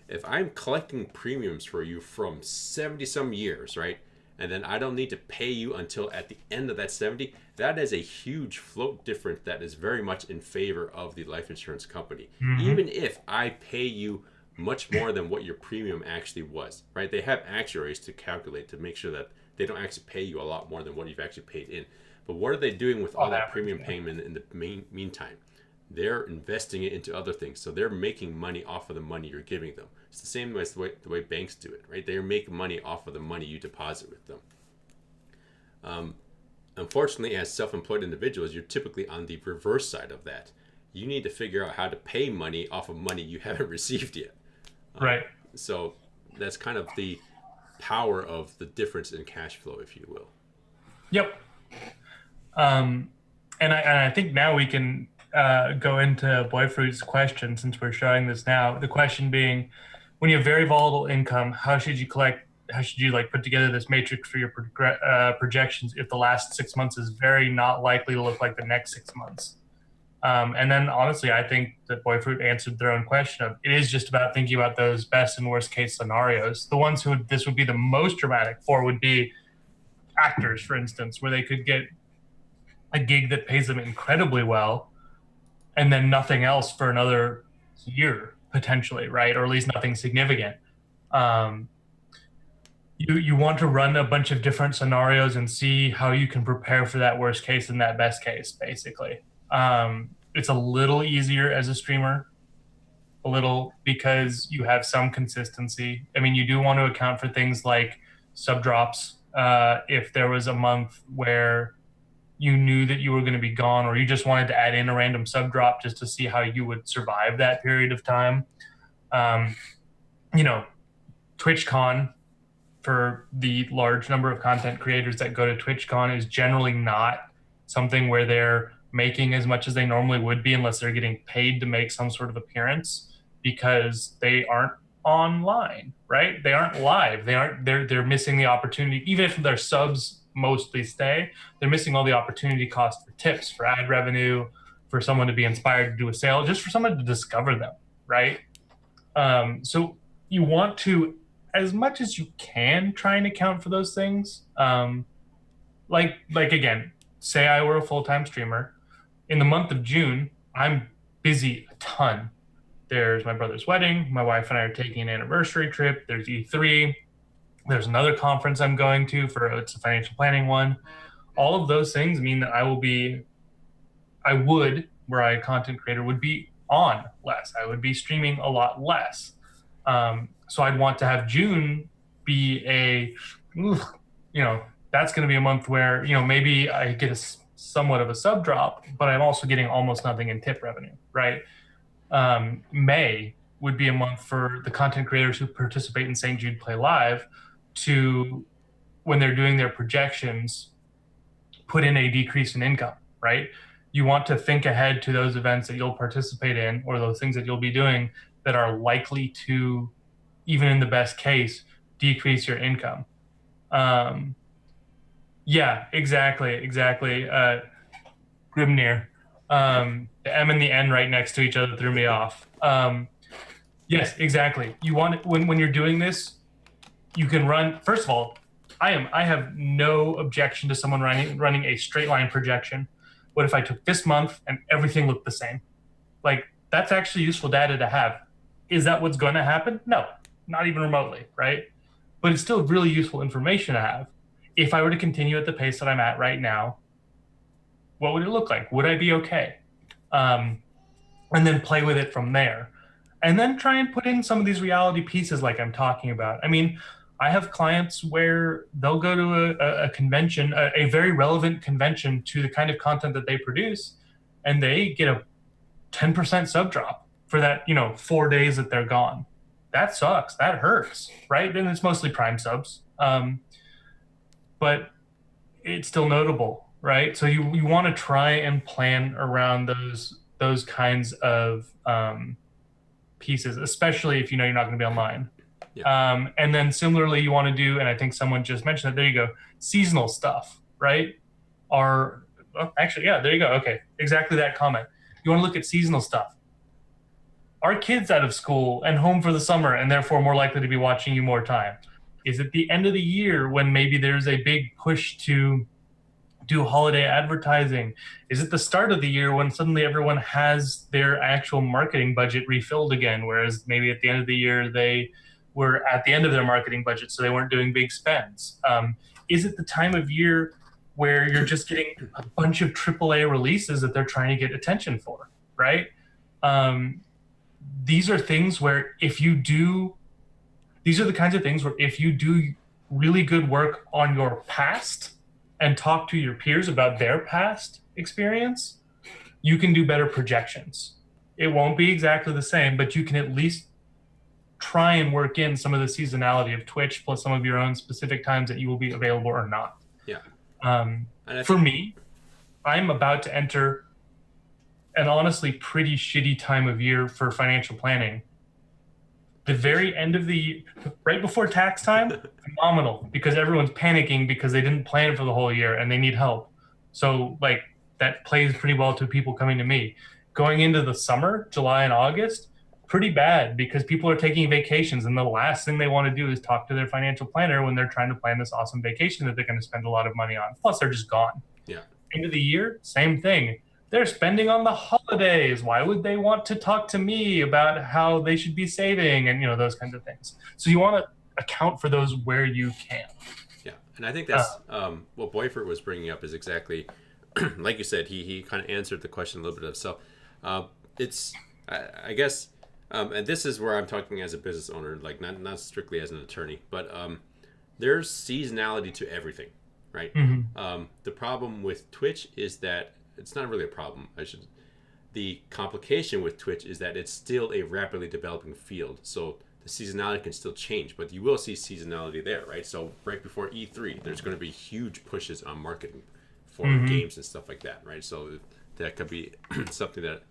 If I'm collecting premiums for you from 70 some years, right? And then I don't need to pay you until at the end of that 70, that is a huge float difference that is very much in favor of the life insurance company. Even if I pay you much more than what your premium actually was, right? They have actuaries to calculate to make sure that they don't actually pay you a lot more than what you've actually paid in. But what are they doing with all that premium payment in the meantime? They're investing it into other things. So they're making money off of the money you're giving them. It's the same as the way banks do it, right? They're making money off of the money you deposit with them. Unfortunately, as self-employed individuals, you're typically on the reverse side of that. You need to figure out how to pay money off of money you haven't received yet. Right. So that's kind of the power of the difference in cash flow, if you will. Yep. And I think now we can go into Boyfruit's question, since we're showing this now. The question being, when you have very volatile income, how should you put together this matrix for your projections if the last 6 months is very not likely to look like the next 6 months? And then honestly, I think that Boyfruit answered their own question of, it is just about thinking about those best and worst case scenarios. The ones who this would be the most dramatic for would be actors, for instance, where they could get a gig that pays them incredibly well and then nothing else for another year potentially, right? Or at least nothing significant. You want to run a bunch of different scenarios and see how you can prepare for that worst case and that best case, basically. It's a little easier as a streamer, because you have some consistency. I mean, you do want to account for things like sub drops. If there was a month where you knew that you were going to be gone, or you just wanted to add in a random sub drop just to see how you would survive that period of time. TwitchCon, for the large number of content creators that go to TwitchCon, is generally not something where they're making as much as they normally would be unless they're getting paid to make some sort of appearance, because they aren't online, right? They aren't live. They're missing the opportunity. Even if their subs mostly stay, they're missing all the opportunity cost for tips, for ad revenue, for someone to be inspired to do a sale, just for someone to discover them, right? So you want to, as much as you can, try and account for those things. Like again, say I were a full-time streamer, in the month of June, I'm busy a ton. There's my brother's wedding. My wife and I are taking an anniversary trip. There's E3. There's another conference I'm going to for it's a financial planning one. All of those things mean that I would, were I a content creator, would be on less. I would be streaming a lot less. So I'd want to have June be that's going to be a month where, maybe I get somewhat of a sub drop, but I'm also getting almost nothing in tip revenue, right? May would be a month for the content creators who participate in St. Jude Play Live to, when they're doing their projections, put in a decrease in income, right? You want to think ahead to those events that you'll participate in or those things that you'll be doing that are likely to, even in the best case, decrease your income. Yeah, exactly. Grimnir. The M and the N right next to each other threw me off. Yes, exactly. You want when you're doing this, you can run. First of all, I have no objection to someone running a straight line projection. What if I took this month and everything looked the same? Like, that's actually useful data to have. Is that what's going to happen? No, not even remotely, right? But it's still really useful information to have. If I were to continue at the pace that I'm at right now, what would it look like? Would I be okay? And then play with it from there. And then try and put in some of these reality pieces like I'm talking about. I mean, I have clients where they'll go to a convention, a very relevant convention to the kind of content that they produce, and they get a 10% sub drop for that, 4 days that they're gone. That sucks. That hurts, right? And it's mostly Prime subs. But it's still notable, right? So you want to try and plan around those kinds of pieces, especially if you know you're not going to be online. Yeah. And then similarly, you want to do, and I think someone just mentioned it, there you go, seasonal stuff, right? Actually, yeah, there you go. Okay, exactly that comment. You want to look at seasonal stuff. Are kids out of school and home for the summer and therefore more likely to be watching you more time? Is it the end of the year when maybe there's a big push to do holiday advertising? Is it the start of the year when suddenly everyone has their actual marketing budget refilled again, whereas maybe at the end of the year they were at the end of their marketing budget, so they weren't doing big spends? Is it the time of year where you're just getting a bunch of AAA releases that they're trying to get attention for, right? These are things where these are the kinds of things where if you do really good work on your past and talk to your peers about their past experience, you can do better projections. It won't be exactly the same, but you can at least try and work in some of the seasonality of Twitch plus some of your own specific times that you will be available or not. Yeah. For me, I'm about to enter an honestly pretty shitty time of year for financial planning. The very end of the right before tax time, phenomenal, because everyone's panicking because they didn't plan for the whole year and they need help. So like that plays pretty well to people coming to me. Going into the summer, July and August, pretty bad because people are taking vacations and the last thing they want to do is talk to their financial planner when they're trying to plan this awesome vacation that they're going to spend a lot of money on. Plus they're just gone. Yeah. End of the year, same thing. They're spending on the holidays. Why would they want to talk to me about how they should be saving and, those kinds of things? So you want to account for those where you can. Yeah. And I think that's what Boyford was bringing up is exactly, like you said, he kind of answered the question a little bit of. So it's, I guess, and this is where I'm talking as a business owner, like not strictly as an attorney, but there's seasonality to everything, right? Mm-hmm. The problem with Twitch is that it's not really a problem. The complication with Twitch is that it's still a rapidly developing field. So the seasonality can still change, but you will see seasonality there, right? So right before E3, there's going to be huge pushes on marketing for games and stuff like that, right? So that could be something that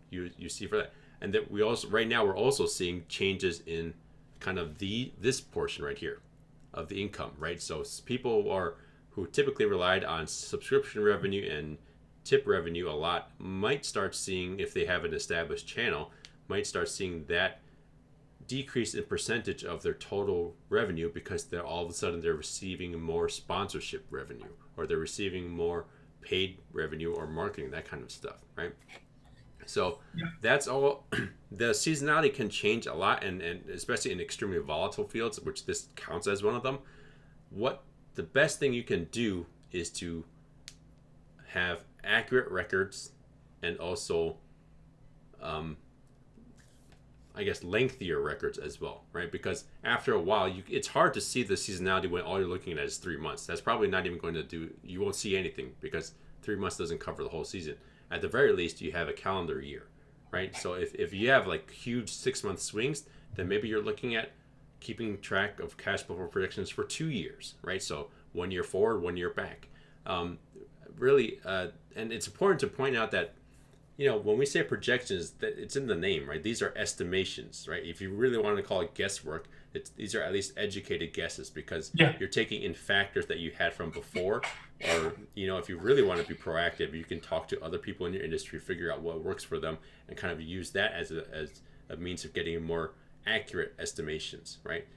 you see for that. And that we also, right now, we're also seeing changes in kind of this portion right here of the income, right? So people who typically relied on subscription revenue and tip revenue a lot might start seeing, if they have an established channel, might start seeing that decrease in percentage of their total revenue because all of a sudden they're receiving more sponsorship revenue or they're receiving more paid revenue or marketing, that kind of stuff, right? So Yeah. that's all. The seasonality can change a lot, and especially in extremely volatile fields, which this counts as one of them. What the best thing you can do is to have accurate records and also, um, I guess, lengthier records as well, right? Because after a while, it's hard to see the seasonality when all you're looking at is 3 months. That's probably not even going to do. You won't see anything because 3 months doesn't cover the whole season. At the very least, you have a calendar year, right? So if you have like huge 6 month swings, then maybe you're looking at keeping track of cash flow projections for 2 years, right? So 1 year forward, 1 year back. Really, and it's important to point out that when we say projections, that it's in the name, right? These are estimations, right? If you really want to call it guesswork, these are at least educated guesses because you're taking in factors that you had from before, or if you really want to be proactive, you can talk to other people in your industry, figure out what works for them, and kind of use that as a means of getting more accurate estimations, right?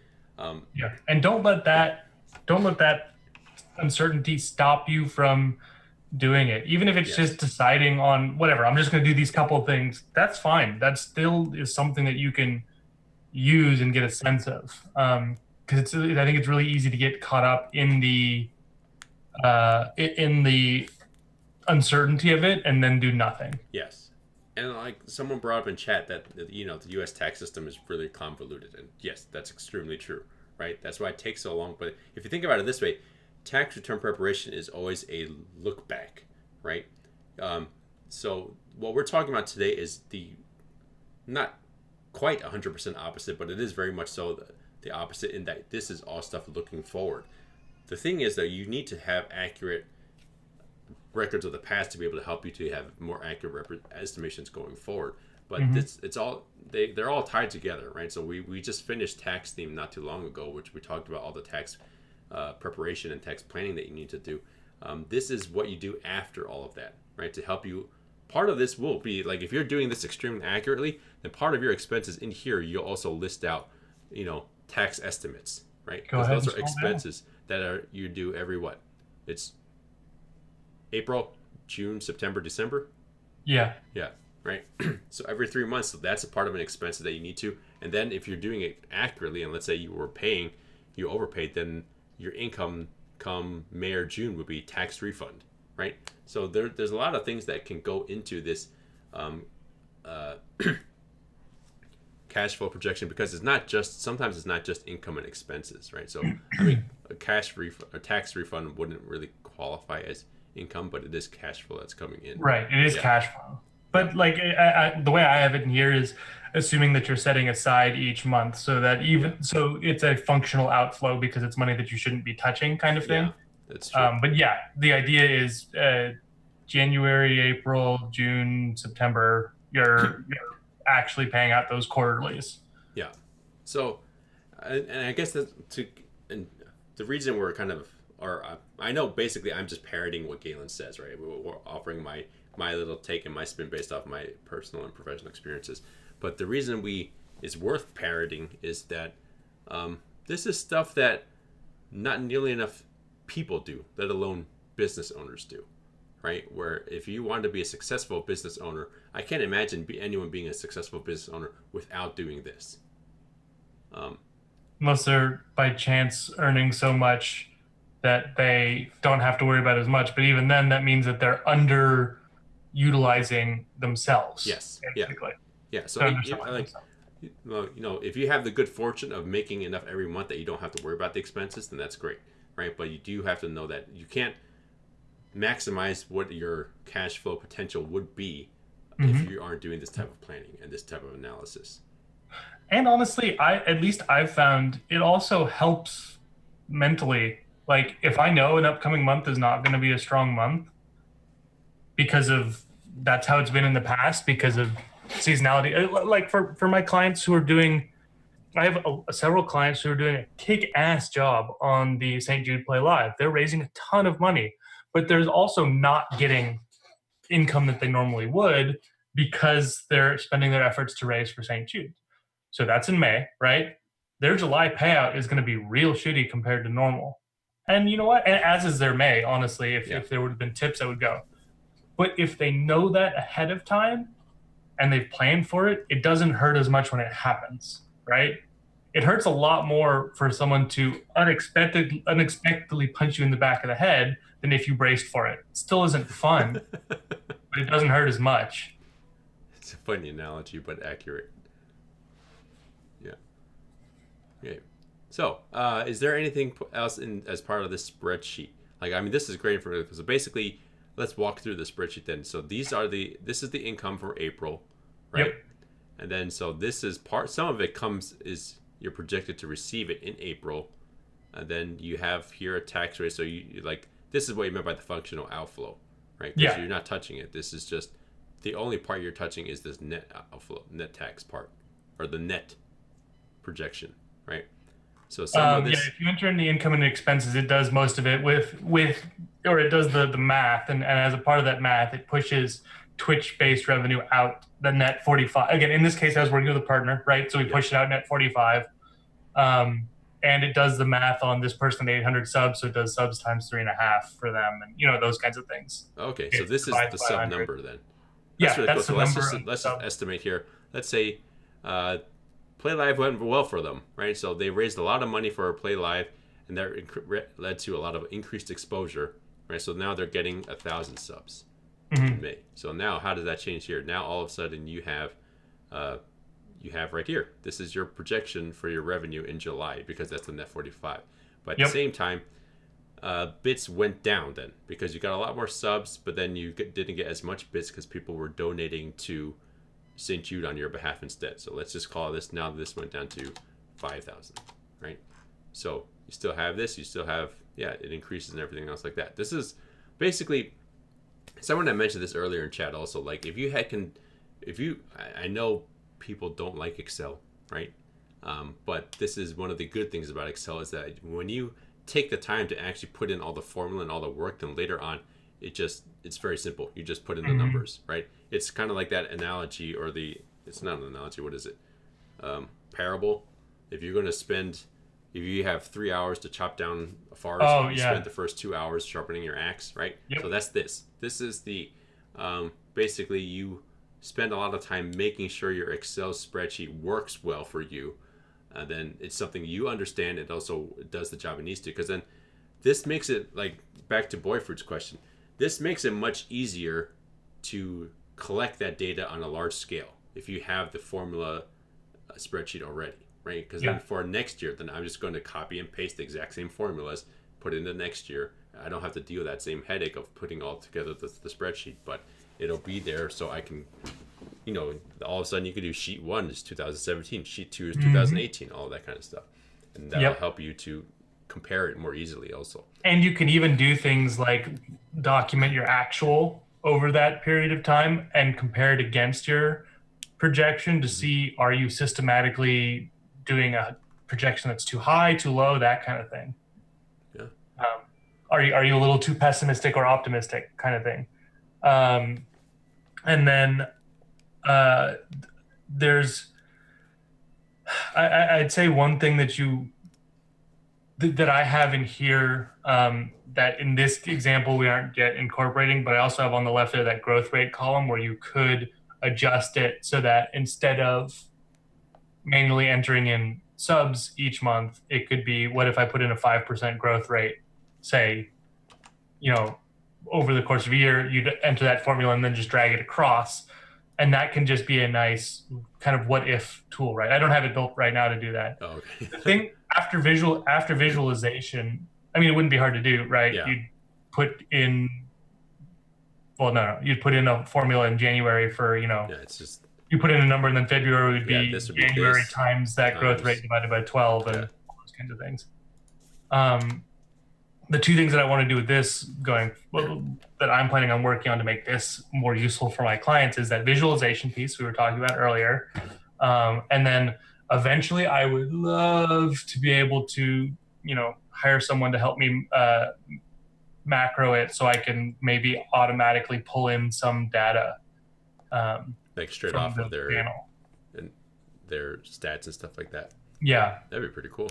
Yeah, and don't let that uncertainty stop you from doing it, even if it's just deciding on whatever. I'm just going to do these couple of things. That's fine. That still is something that you can use and get a sense of. Because I think it's really easy to get caught up in the uncertainty of it and then do nothing. Yes. And like someone brought up in chat that the U.S. tax system is really convoluted, and yes, that's extremely true, right? That's why it takes so long. But if you think about it this way, tax return preparation is always a look back, right? So what we're talking about today is the not quite 100% opposite, but it is very much so the opposite in that this is all stuff looking forward. The thing is that you need to have accurate records of the past to be able to help you to have more accurate estimations going forward. But they're all tied together, right? So we just finished tax theme not too long ago, which we talked about all the tax preparation and tax planning that you need to do. This is what you do after all of that, right? To help you. Part of this will be like if you're doing this extremely accurately, then part of your expenses in here you'll also list out, tax estimates, right? Because those are expenses that are you do every what? It's April, June, September, December. Yeah. Yeah. Right. So every 3 months, so that's a part of an expense that you need to. And then if you're doing it accurately, and let's say you overpaid, then your income come May or June would be tax refund, right? So there's a lot of things that can go into this cash flow projection because sometimes it's not just income and expenses, right? So I mean, a tax refund wouldn't really qualify as income, but it is cash flow that's coming in. Right. It is cash flow. But like the way I have it in here is assuming that you're setting aside each month so that so it's a functional outflow because it's money that you shouldn't be touching kind of thing. Yeah, that's true. But yeah, the idea is January, April, June, September, you're actually paying out those quarterlies. Yeah. So, and I guess and the reason we're kind of, or I know basically I'm just parroting what Galen says, right? We're offering my little take and my spin based off my personal and professional experiences. But the reason it's worth parroting is that this is stuff that not nearly enough people do, let alone business owners do, right? Where if you want to be a successful business owner, I can't imagine anyone being a successful business owner without doing this. Unless they're by chance earning so much that they don't have to worry about it as much. But even then, that means that they're underutilizing themselves. Yes. Basically. Yeah. So if you have the good fortune of making enough every month that you don't have to worry about the expenses, then that's great, right? But you do have to know that you can't maximize what your cash flow potential would be if you aren't doing this type of planning and this type of analysis. And honestly, I've found it also helps mentally. Like if I know an upcoming month is not going to be a strong month because of that's how it's been in the past because of seasonality. Like for my clients who are doing, I have several clients who are doing a kick-ass job on the St. Jude Play Live. They're raising a ton of money, but there's also not getting income that they normally would because they're spending their efforts to raise for St. Jude. So that's in May, right? Their July payout is going to be real shitty compared to normal. And you know what? And as is their May, honestly, Yeah. if there would have been tips, that would go. But if they know that ahead of time and they've planned for it, it doesn't hurt as much when it happens, right? It hurts a lot more for someone to unexpectedly punch you in the back of the head than if you braced for it. It still isn't fun, but it doesn't hurt as much. It's a funny analogy, but accurate. Yeah. Okay. So, is there anything else in as part of this spreadsheet? Like, I mean, this is great for so basically, let's walk through the spreadsheet then. So this is the income for April, right? Yep. And then so this is part. Some of it is you're projected to receive it in April, and then you have here a tax rate. So you like this is what you meant by the functional outflow, right? Because Yeah. you're not touching it. This is just the only part you're touching is this net outflow, net tax part, or the net projection, right? So some of Yeah, this, if you enter in the income and expenses, it does most of it or it does the math, and as a part of that math, it pushes Twitch-based revenue out the net 45. Again, in this case, I was working with a partner, right? So we push it out net 45, and it does the math on this person at 800 subs, so it does subs times 3.5 for them, and those kinds of things. okay, so It this is divides the by sub 100. number then. That's Yeah, really cool. that's the So let's number just of let's just subs. estimate here. Let's say Play Live went well for them, right? So they raised a lot of money for Play Live, and that led to a lot of increased exposure, right? So now they're getting 1,000 subs in May. So now, how does that change here? Now all of a sudden you have right here. This is your projection for your revenue in July because that's the net 45. But at the same time, bits went down then because you got a lot more subs, but then you didn't get as much bits because people were donating to St. Jude on your behalf instead. So let's just call this, now this went down to 5,000, right? So you still have this, you still have, it increases and everything else like that. This is basically, someone had mentioned this earlier in chat also, like I know people don't like Excel, right? But this is one of the good things about Excel is that when you take the time to actually put in all the formula and all the work, then later on, it's very simple. You just put in the numbers, right? It's kind of like that analogy, or it's not an analogy, what is it? Parable. If you have 3 hours to chop down a forest, you spend the first 2 hours sharpening your axe, right? Yep. So that's this. This is basically you spend a lot of time making sure your Excel spreadsheet works well for you. Then it's something you understand. It also does the job it needs to, because then this makes it, like, back to Boyfruit's question, this makes it much easier to collect that data on a large scale if you have the formula spreadsheet already, right? Because then for next year, then I'm just going to copy and paste the exact same formulas, put it into next year. I don't have to deal with that same headache of putting all together the spreadsheet, but it'll be there so I can, all of a sudden you can do sheet 1 is 2017, sheet 2 is 2018, all that kind of stuff. And that'll help you to compare it more easily also. And you can even do things like document your actual over that period of time and compare it against your projection to see, are you systematically doing a projection that's too high, too low, that kind of thing. Yeah. Are you a little too pessimistic or optimistic, kind of thing. And then I'd say one thing that I have in here, that in this example we aren't yet incorporating, but I also have on the left there that growth rate column where you could adjust it so that instead of manually entering in subs each month, it could be, what if I put in a 5% growth rate, say, over the course of a year, you'd enter that formula and then just drag it across. And that can just be a nice kind of what if tool, right? I don't have it built right now to do that. Oh, okay. The thing after visualization, I mean, it wouldn't be hard to do, right? Yeah. You'd put in, you'd put in a formula in January for, it's just, you put in a number and then February would be this would be January this times that growth rate divided by 12 and all those kinds of things. The two things that I want to do with this that I'm planning on working on to make this more useful for my clients is that visualization piece we were talking about earlier. And then eventually I would love to be able to, hire someone to help me macro it so I can maybe automatically pull in some data. Like straight off of their panel and their stats and stuff like that. Yeah. That'd be pretty cool.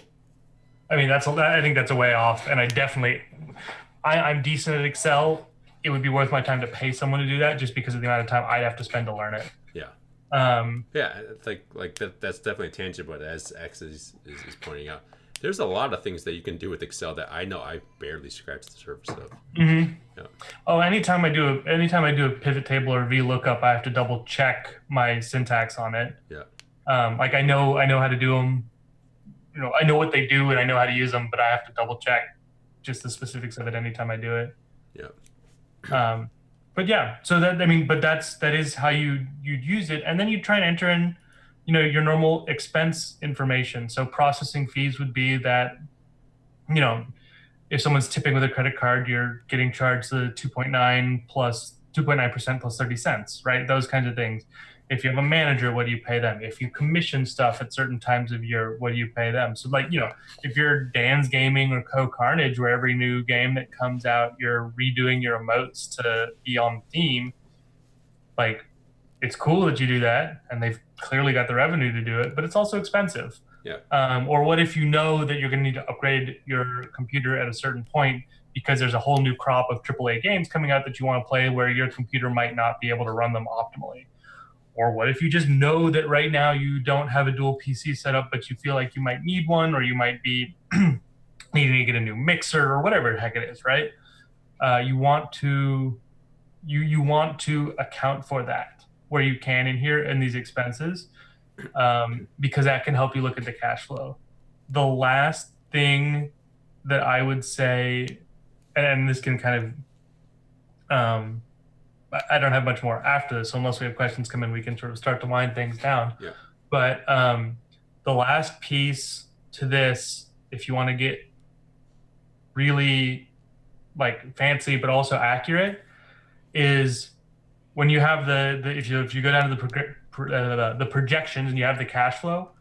I mean, I think that's a way off, and I'm decent at Excel. It would be worth my time to pay someone to do that just because of the amount of time I'd have to spend to learn it. Yeah. Um, Yeah, it's like that's definitely tangible. But as X is pointing out, there's a lot of things that you can do with Excel that I know I barely scratched the surface of. mhm. Yeah. Oh, anytime I do a pivot table or VLOOKUP, I have to double check my syntax on it. Yeah. Like I know how to do them. You know, I know what they do and I know how to use them, but I have to double check just the specifics of it anytime I do it. Yeah. Um, but yeah, so that I mean, but that is how you'd use it, and then you try and enter in, you know, your normal expense information. So processing fees would be that, you know, if someone's tipping with a credit card, you're getting charged the 2.9 plus 2.9% plus 30 cents, right? Those kinds of things. If you have a manager, what do you pay them? If you commission stuff at certain times of year, what do you pay them? So, like, you know, if you're Dan's Gaming or Co Carnage, where every new game that comes out, you're redoing your emotes to be on theme, like, it's cool that you do that, and they've clearly got the revenue to do it, but it's also expensive. Yeah. Or what if you know that you're going to need to upgrade your computer at a certain point because there's a whole new crop of AAA games coming out that you want to play where your computer might not be able to run them optimally? Or what if you just know that right now you don't have a dual PC setup, but you feel like you might need one, or you might be needing to get a new mixer or whatever the heck it is, right? You want to you want to account for that where you can in here in these expenses, because that can help you look at the cash flow. The last thing that I would say, and this can kind of, I don't have much more after this, so unless we have questions come in, we can sort of start to wind things down. Yeah. But the last piece to this, if you want to get really like fancy but also accurate, is when you have if you go down to the projections and you have the cash flow,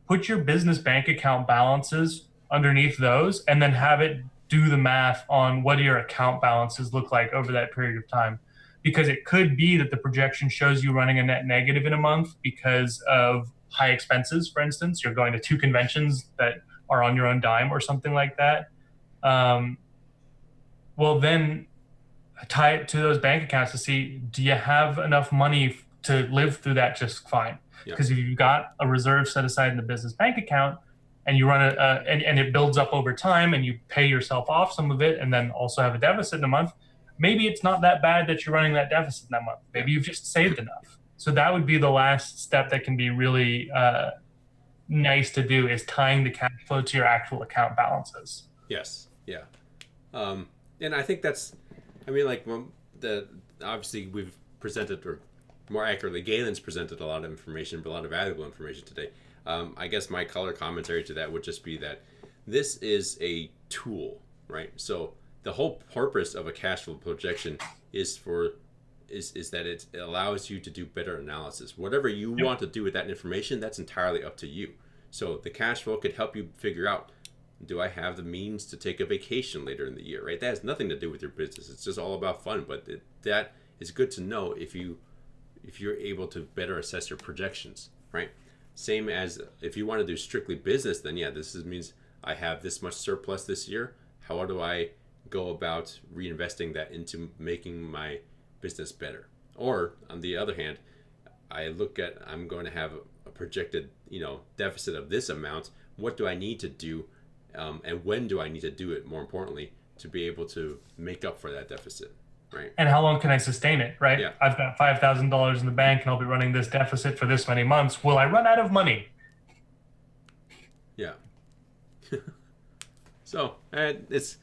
put your business bank account balances underneath those, and then have it do the math on what do your account balances look like over that period of time. Because it could be that the projection shows you running a net negative in a month because of high expenses. For instance, you're going to 2 conventions that are on your own dime or something like that. Well, then tie it to those bank accounts to see, do you have enough money to live through that just fine? Because if you've got a reserve set aside in the business bank account and you run and it builds up over time and you pay yourself off some of it and then also have a deficit in a month, maybe it's not that bad that you're running that deficit in that month. Maybe you've just saved enough. So that would be the last step that can be really nice to do, is tying the cash flow to your actual account balances. Yes. Yeah. And I think that's, I mean, like, obviously we've presented, or more accurately, Galen's presented a lot of information, but a lot of valuable information today. I guess my color commentary to that would just be that this is a tool, right? So the whole purpose of a cash flow projection is that it allows you to do better analysis. Whatever you want to do with that information, that's entirely up to you. So the cash flow could help you figure out, do I have the means to take a vacation later in the year, right? That has nothing to do with your business. It's just all about fun. But that is good to know if you're able to better assess your projections, right? Same as if you want to do strictly business, then yeah, means I have this much surplus this year. How do I go about reinvesting that into making my business better? Or on the other hand, I'm going to have a projected, deficit of this amount. What do I need to do? And when do I need to do it, more importantly, to be able to make up for that deficit, right? And how long can I sustain it, right? Yeah. I've got $5,000 in the bank and I'll be running this deficit for this many months. Will I run out of money? Yeah. So, and it's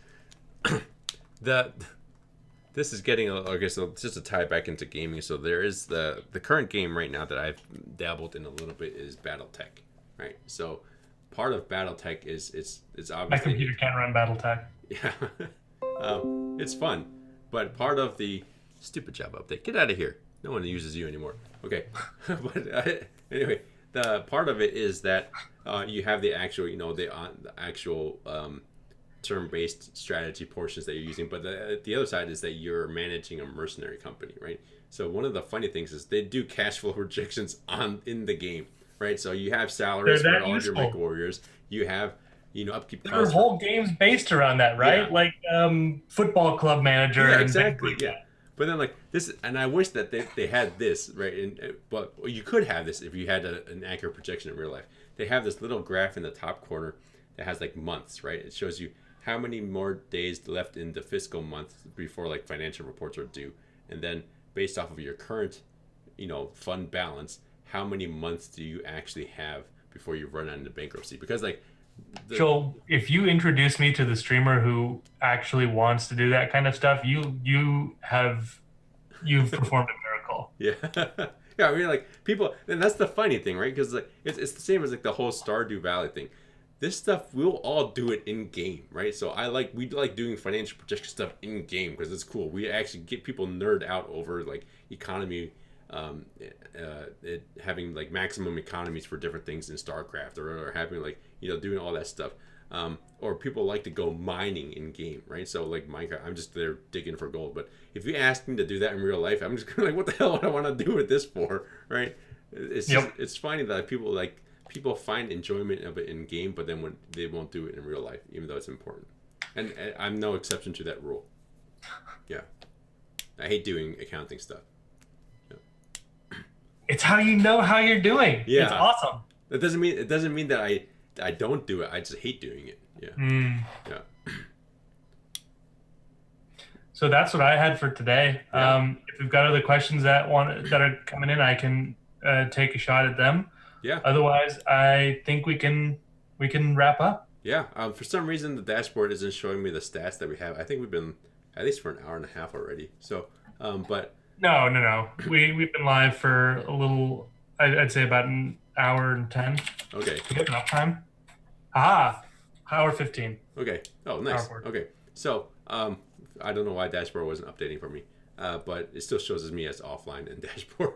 this is getting okay. So just to tie it back into gaming, so there is the current game right now that I've dabbled in a little bit is BattleTech, right? So part of BattleTech is it's obviously my computer can't run BattleTech. Yeah, it's fun, but part of the stupid Java update. Get out of here. No one uses you anymore. Okay, but anyway, the part of it is that you have the actual, the actual term-based strategy portions that you're using, but the other side is that you're managing a mercenary company, right? So one of the funny things is they do cash flow projections in the game, right? So you have salaries for all of your mech warriors. You have upkeep There are costs. whole games based around that, right? Yeah, Like football club manager yeah, and things exactly. like Yeah, that. but then like this, and I wish that they had this right. But you could have this if you had an accurate projection in real life. They have this little graph in the top corner that has like months, right? It shows you how many more days left in the fiscal month before like financial reports are due, and then based off of your current, fund balance, how many months do you actually have before you run into bankruptcy? Because like the Joel, if you introduce me to the streamer who actually wants to do that kind of stuff, you've performed a miracle. Yeah. Yeah, I mean, like people, and that's the funny thing, right? Because like it's the same as like the whole Stardew Valley thing. This stuff we'll all do it in game, right? So we like doing financial projection stuff in game because it's cool. We actually get people nerd out over like economy, having like maximum economies for different things in StarCraft, or having like doing all that stuff. Or people like to go mining in game, right? So like Minecraft, I'm just there digging for gold. But if you ask me to do that in real life, I'm just like, what the hell would I want to do with this for, right? It's funny that people find enjoyment of it in game, but then when they won't do it in real life, even though it's important. And I'm no exception to that rule. Yeah, I hate doing accounting stuff. Yeah. It's how you know how you're doing. Yeah. It's awesome. It doesn't mean that I don't do it. I just hate doing it. Yeah. Yeah. So that's what I had for today. Yeah. If we've got other questions that are coming in, I can take a shot at them. Yeah. Otherwise, I think we can wrap up. Yeah. For some reason, the dashboard isn't showing me the stats that we have. I think we've been at least for an hour and a half already. So, but No. We've been live for a little. I'd say about an hour and 10. Okay. We have enough time. Hour 15. Okay. Oh, nice. Hour. Okay. So, I don't know why dashboard wasn't updating for me, but it still shows me as offline in dashboard.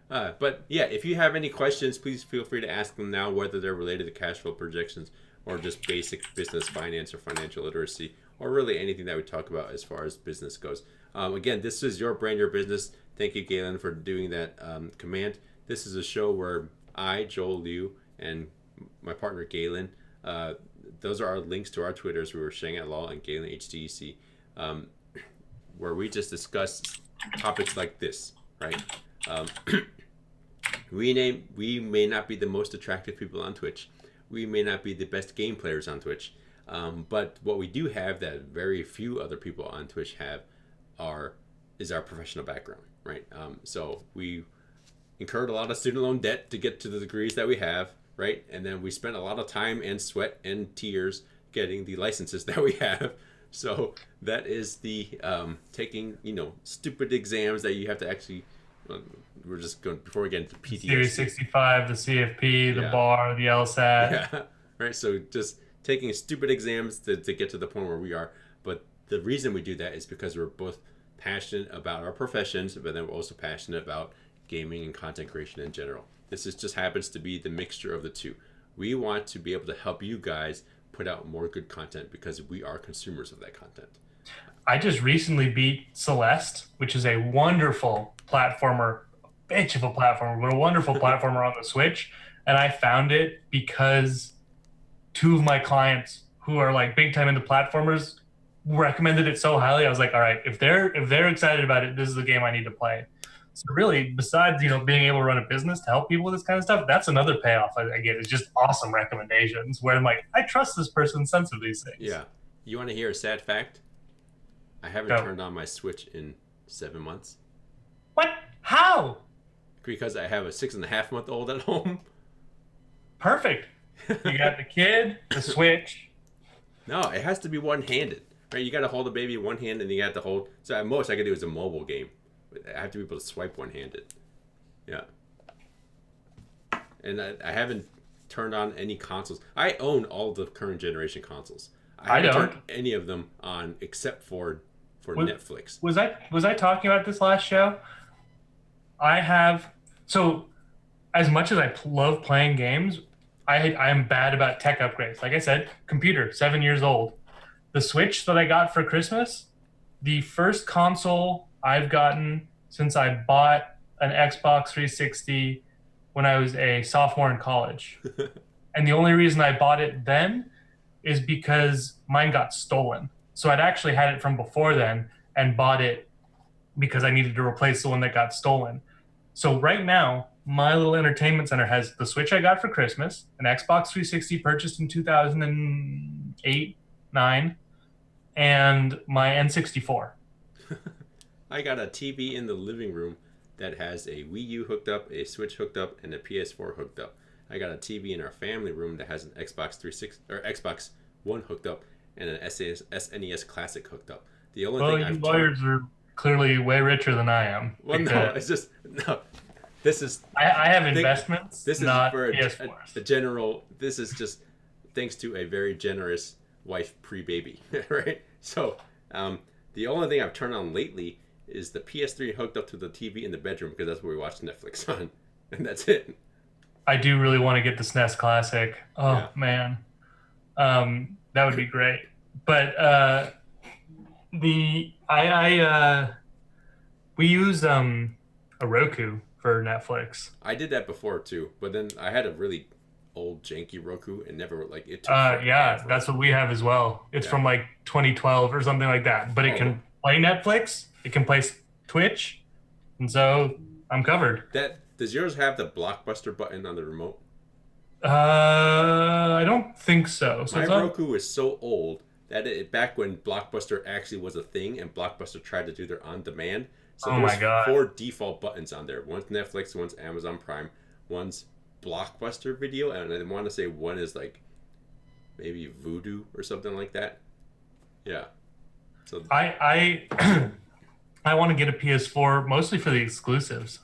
But yeah, if you have any questions, please feel free to ask them now, whether they're related to cash flow projections or just basic business finance or financial literacy, or really anything that we talk about as far as business goes. Again, this is Your Brand, Your Business. Thank you, Galen, for doing that command. This is a show where I, Joel Liu, and my partner Galen, those are our links to our Twitters. We were Shang at Law and Galen HTEC, where we just discuss topics like this, right? We may not be the most attractive people on Twitch. We may not be the best game players on Twitch. But what we do have that very few other people on Twitch have is our professional background, right? So we incurred a lot of student loan debt to get to the degrees that we have, right? And then we spent a lot of time and sweat and tears getting the licenses that we have. So that is the taking, stupid exams that you have to actually. We're just going before we get into PTSD. Series 65, the CFP, the bar, the LSAT. Yeah, right. So just taking stupid exams to get to the point where we are. But the reason we do that is because we're both passionate about our professions, but then we're also passionate about gaming and content creation in general. Just happens to be the mixture of the two. We want to be able to help you guys put out more good content because we are consumers of that content. I just recently beat Celeste, which is a wonderful platformer, bitch of a platformer, but a wonderful platformer on the Switch. And I found it because two of my clients who are like big time into platformers recommended it so highly. I was like, all right, if they're excited about it, this is the game I need to play. So really, besides being able to run a business to help people with this kind of stuff, that's another payoff I get. It's just awesome recommendations where I'm like, I trust this person's sense of these things. Yeah. You want to hear a sad fact? I haven't turned on my Switch in 7 months. What? How? Because I have a 6.5-month-old at home. Perfect. You got the kid, the Switch. No, it has to be one-handed. Right? You got to hold the baby one hand, and you got to hold. So at most, I could do is a mobile game. I have to be able to swipe one-handed. Yeah. And I haven't turned on any consoles. I own all the current generation consoles. I haven't turned any of them on except for Netflix. Was I talking about this last show? I have. So as much as I love playing games, I am bad about tech upgrades. Like I said, computer, 7 years old. The Switch that I got for Christmas, the first console I've gotten since I bought an Xbox 360 when I was a sophomore in college. And the only reason I bought it then is because mine got stolen. So I'd actually had it from before then and bought it because I needed to replace the one that got stolen. So right now, my little entertainment center has the Switch I got for Christmas, an Xbox 360 purchased in 2008, 9, and my N64. I got a TV in the living room that has a Wii U hooked up, a Switch hooked up, and a PS4 hooked up. I got a TV in our family room that has an Xbox 360 or Xbox One hooked up and an SNES Classic hooked up. The only thing I've lawyers are clearly way richer than I am. Well, no, it's just no. This is I have investments. This is not for PS4s. a general. This is just thanks to a very generous wife pre-baby, right? So the only thing I've turned on lately is the PS3 hooked up to the TV in the bedroom because that's where we watch Netflix on, and that's it. I do really want to get the SNES Classic. Oh Yeah. man, that would be great. But we use a Roku for Netflix. I did that before too, but then I had a really old janky Roku and never like it took yeah, forever. that's what we have as well. It's from like 2012 or something like that. But it can play Netflix, it can play Twitch, and so I'm covered. Does yours have the Blockbuster button on the remote? I don't think so. My Roku is so old that back when Blockbuster actually was a thing and Blockbuster tried to do their on-demand. So there's 4 default buttons on there. One's Netflix, one's Amazon Prime, one's Blockbuster Video, and I want to say one is like maybe Vudu or something like that. Yeah. So I want to get a PS4 mostly for the exclusives.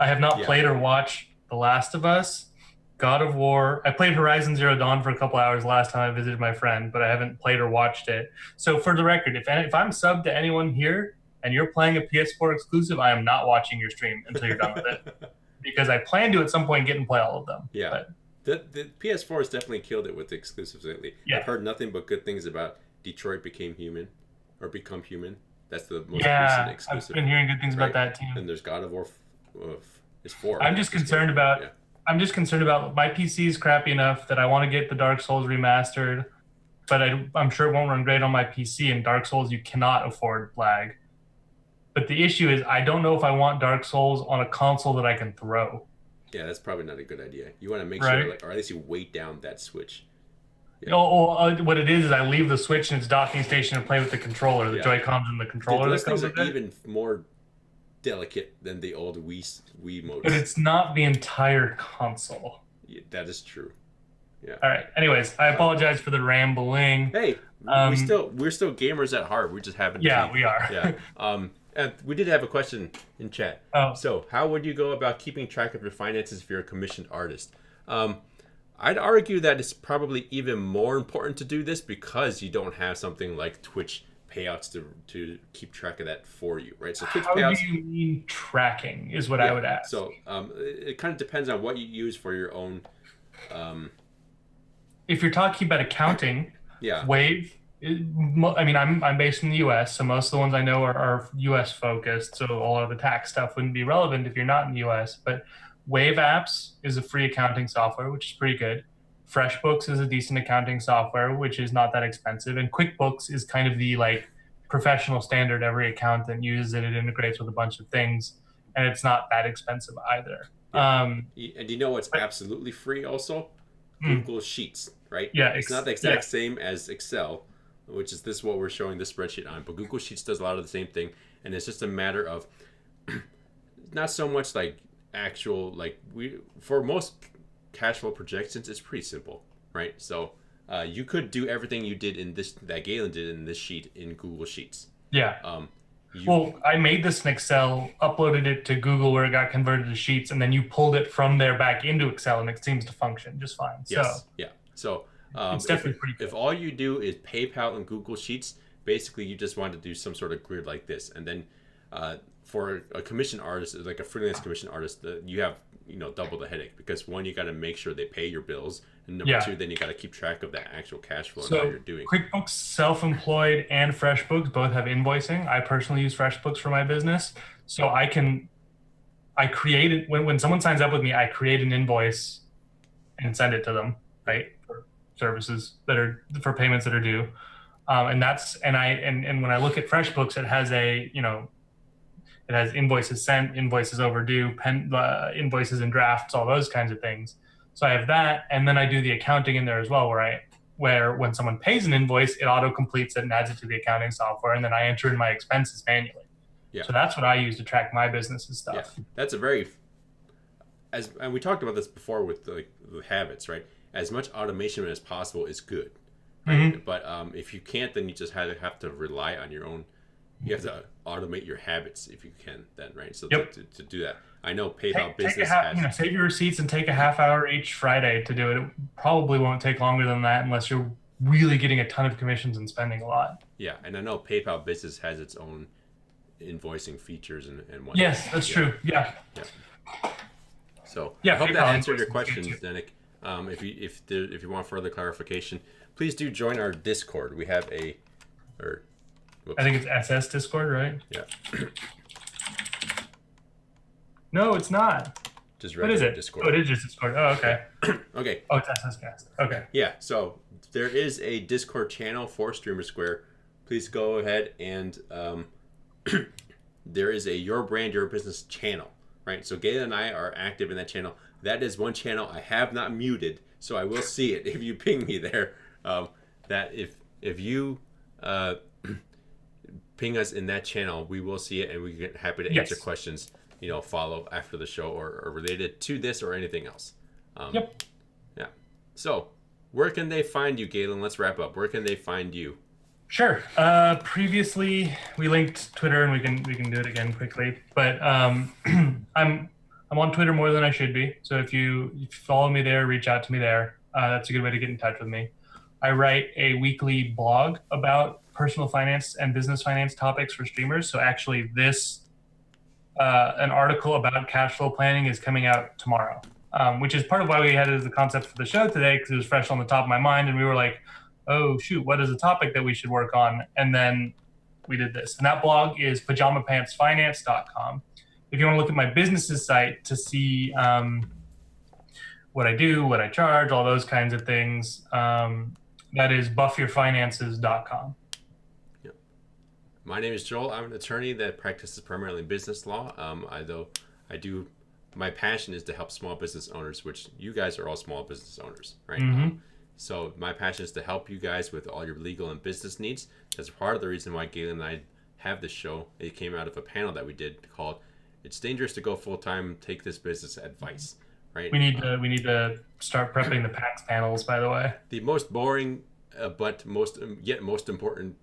I have not played or watched The Last of Us, God of War. I played Horizon Zero Dawn for a couple hours last time I visited my friend, but I haven't played or watched it. So for the record, if I'm subbed to anyone here and you're playing a PS4 exclusive, I am not watching your stream until you're done with it. Because I plan to at some point get and play all of them. Yeah. But the PS4 has definitely killed it with the exclusives lately. Yeah. I've heard nothing but good things about Detroit Become Human. That's the most recent exclusive. I've been hearing good things about that too. And there's God of War is 4. I'm just concerned about my PC is crappy enough that I want to get the Dark Souls remastered, but I'm sure it won't run great on my PC. And Dark Souls, you cannot afford lag. But the issue is I don't know if I want Dark Souls on a console that I can throw. Yeah, that's probably not a good idea. You want to make sure, or at least you weight down that Switch. Yeah. What it is I leave the Switch in its docking station and play with the controller, the Joy-Cons and the controller. Those things are even more delicate than the old Wii mode. But it's not the entire console. Yeah, that is true. Yeah. All right. Anyways, I apologize for the rambling. Hey, we're still gamers at heart. We just haven't. Yeah, we are. Yeah. And we did have a question in chat. Oh. So, how would you go about keeping track of your finances if you're a commissioned artist? I'd argue that it's probably even more important to do this because you don't have something like Twitch payouts to keep track of that for you, right? So Twitch payouts. How do you mean tracking is what I would ask. So it kind of depends on what you use for your own. If you're talking about accounting, Wave. I mean, I'm based in the U.S., so most of the ones I know are U.S. focused. So a lot of the tax stuff wouldn't be relevant if you're not in the U.S. But Wave Apps is a free accounting software, which is pretty good. FreshBooks is a decent accounting software, which is not that expensive. And QuickBooks is kind of the professional standard. Every accountant uses it. It integrates with a bunch of things, and it's not that expensive either. Yeah. And you know what's absolutely free also? Google Sheets, right? Yeah. It's not the exact same as Excel, which is what we're showing this spreadsheet on. But Google Sheets does a lot of the same thing, and it's just a matter of not so much for most cash flow projections, it's pretty simple, right? So you could do everything you did that Galen did in this sheet in Google Sheets. Yeah. I made this in Excel, uploaded it to Google where it got converted to Sheets, and then you pulled it from there back into Excel, and it seems to function just fine. Yes. Yeah. So it's definitely pretty good. If all you do is PayPal and Google Sheets, basically you just want to do some sort of grid like this, and then for a commission artist, like a freelance commission artist, you have double the headache because one, you got to make sure they pay your bills, and number two, then you got to keep track of that actual cash flow and how you're doing. QuickBooks Self-Employed and FreshBooks both have invoicing. I personally use FreshBooks for my business, so I create it when someone signs up with me. I create an invoice and send it to them, right? For services that are for payments that are due. And when I look at FreshBooks, it has it has invoices sent, invoices overdue, invoices and drafts, all those kinds of things. So I have that, and then I do the accounting in there as well, where when someone pays an invoice, it auto completes it and adds it to the accounting software, and then I enter in my expenses manually. Yeah. So that's what I use to track my business's stuff. Yeah, that's and we talked about this before with the habits, right? As much automation as possible is good, right? Mm-hmm. But if you can't, then you just have to rely on your own. You have to automate your habits if you can, then, right? So to do that, I know PayPal Business has save your receipts and take a half hour each Friday to do it. It probably won't take longer than that unless you're really getting a ton of commissions and spending a lot. Yeah, and I know PayPal Business has its own invoicing features and whatnot. Yes, that's true. Yeah. So I hope that answered your questions, Danik. If you want further clarification, please do join our Discord. We have I think it's SS Discord, right? Yeah. No, it's not. Just what is it? Discord. Oh, it is just Discord. Oh, okay. Okay. Oh, it's SS Cast. Okay. Yeah. So there is a Discord channel for StreamerSquare. Please go ahead and there is a Your Brand, Your Business channel, right? So Galen and I are active in that channel. That is one channel I have not muted, so I will see it if you ping me there. That if you ping us in that channel, we will see it, and we get happy to answer questions. Follow after the show or related to this or anything else. Yep. Yeah. So, where can they find you, Galen? Let's wrap up. Where can they find you? Sure. Previously, we linked Twitter, and we can do it again quickly. But I'm on Twitter more than I should be. So if you follow me there, reach out to me there. That's a good way to get in touch with me. I write a weekly blog about personal finance and business finance topics for streamers. So actually, an article about cash flow planning is coming out tomorrow, which is part of why we had it as a concept for the show today, because it was fresh on the top of my mind, and we were like, oh shoot, what is a topic that we should work on? And then we did this. And that blog is pajamapantsfinance.com. If you want to look at my business's site to see what I do, what I charge, all those kinds of things, that is buffyourfinances.com. Yep. My name is Joel. I'm an attorney that practices primarily business law. My passion is to help small business owners, which you guys are all small business owners, right? Mm-hmm. So my passion is to help you guys with all your legal and business needs. That's part of the reason why Galen and I have this show. It came out of a panel that we did called "It's Dangerous to Go Full-Time, Take This Business Advice." Right? We need to start prepping the PAX panels, by the way. The most boring, but most important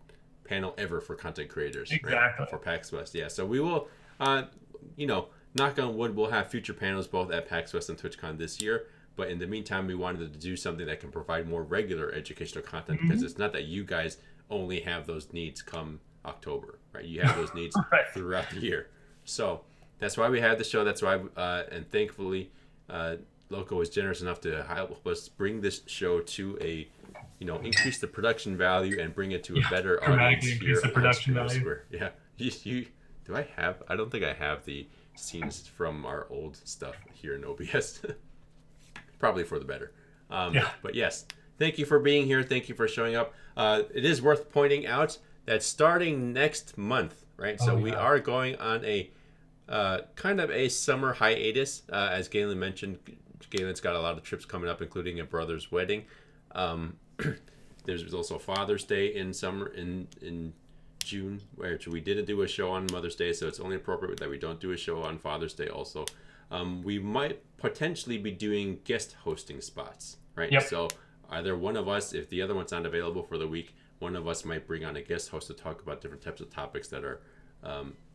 panel ever for content creators. Exactly. Right? For PAX West, yeah. So we will, knock on wood, we'll have future panels both at PAX West and TwitchCon this year. But in the meantime, we wanted to do something that can provide more regular educational content, because it's not that you guys only have those needs come October, right? You have those needs throughout the year. So that's why we have the show. That's why, and thankfully, Loco was generous enough to help us bring this show to increase the production value and bring it to a better audience here the production value. Yeah. I don't think I have the scenes from our old stuff here in OBS. Probably for the better. But yes, thank you for being here. Thank you for showing up. It is worth pointing out that starting next month, right? So we are going on a kind of a summer hiatus. As Galen mentioned, Galen's got a lot of trips coming up, including a brother's wedding. There's also Father's Day in June, which we didn't do a show on Mother's Day, so it's only appropriate that we don't do a show on Father's Day also. We might potentially be doing guest hosting spots, right? Yep. So either one of us, if the other one's not available for the week, one of us might bring on a guest host to talk about different types of topics that are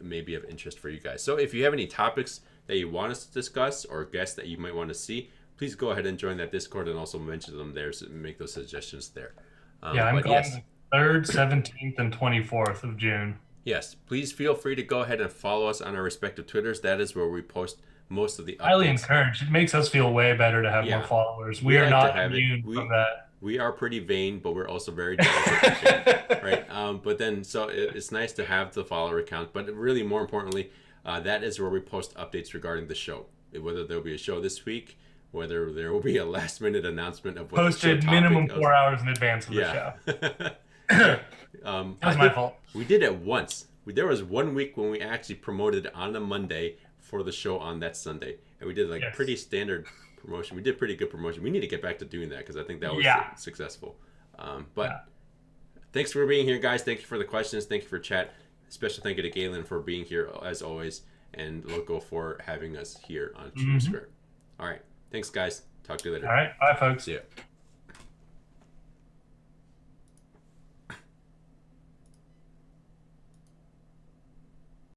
maybe of interest for you guys. So if you have any topics that you want us to discuss or guests that you might want to see, please go ahead and join that Discord and also mention them there, so make those suggestions there. I'm going the 3rd, 17th, and 24th of June. Yes, please feel free to go ahead and follow us on our respective Twitters. That is where we post most of the updates. Highly encouraged. It makes us feel way better to have more followers. We are not immune from that. We are pretty vain, but we're also very delicate, right? But then, so it's nice to have the follower count. But really, more importantly, that is where we post updates regarding the show. Whether there'll be a show this week, whether there will be a last minute announcement of what Posted minimum 4 hours in advance of the show. That was my fault. We did it once. There was 1 week when we actually promoted on a Monday for the show on that Sunday, and we did like pretty standard promotion. We did pretty good promotion. We need to get back to doing that because I think that was successful. But thanks for being here, guys. Thank you for the questions. Thank you for chat. Special thank you to Galen for being here as always, and Loco for having us here on StreamerSquare. All right. Thanks, guys. Talk to you later. All right. Bye, folks. See ya.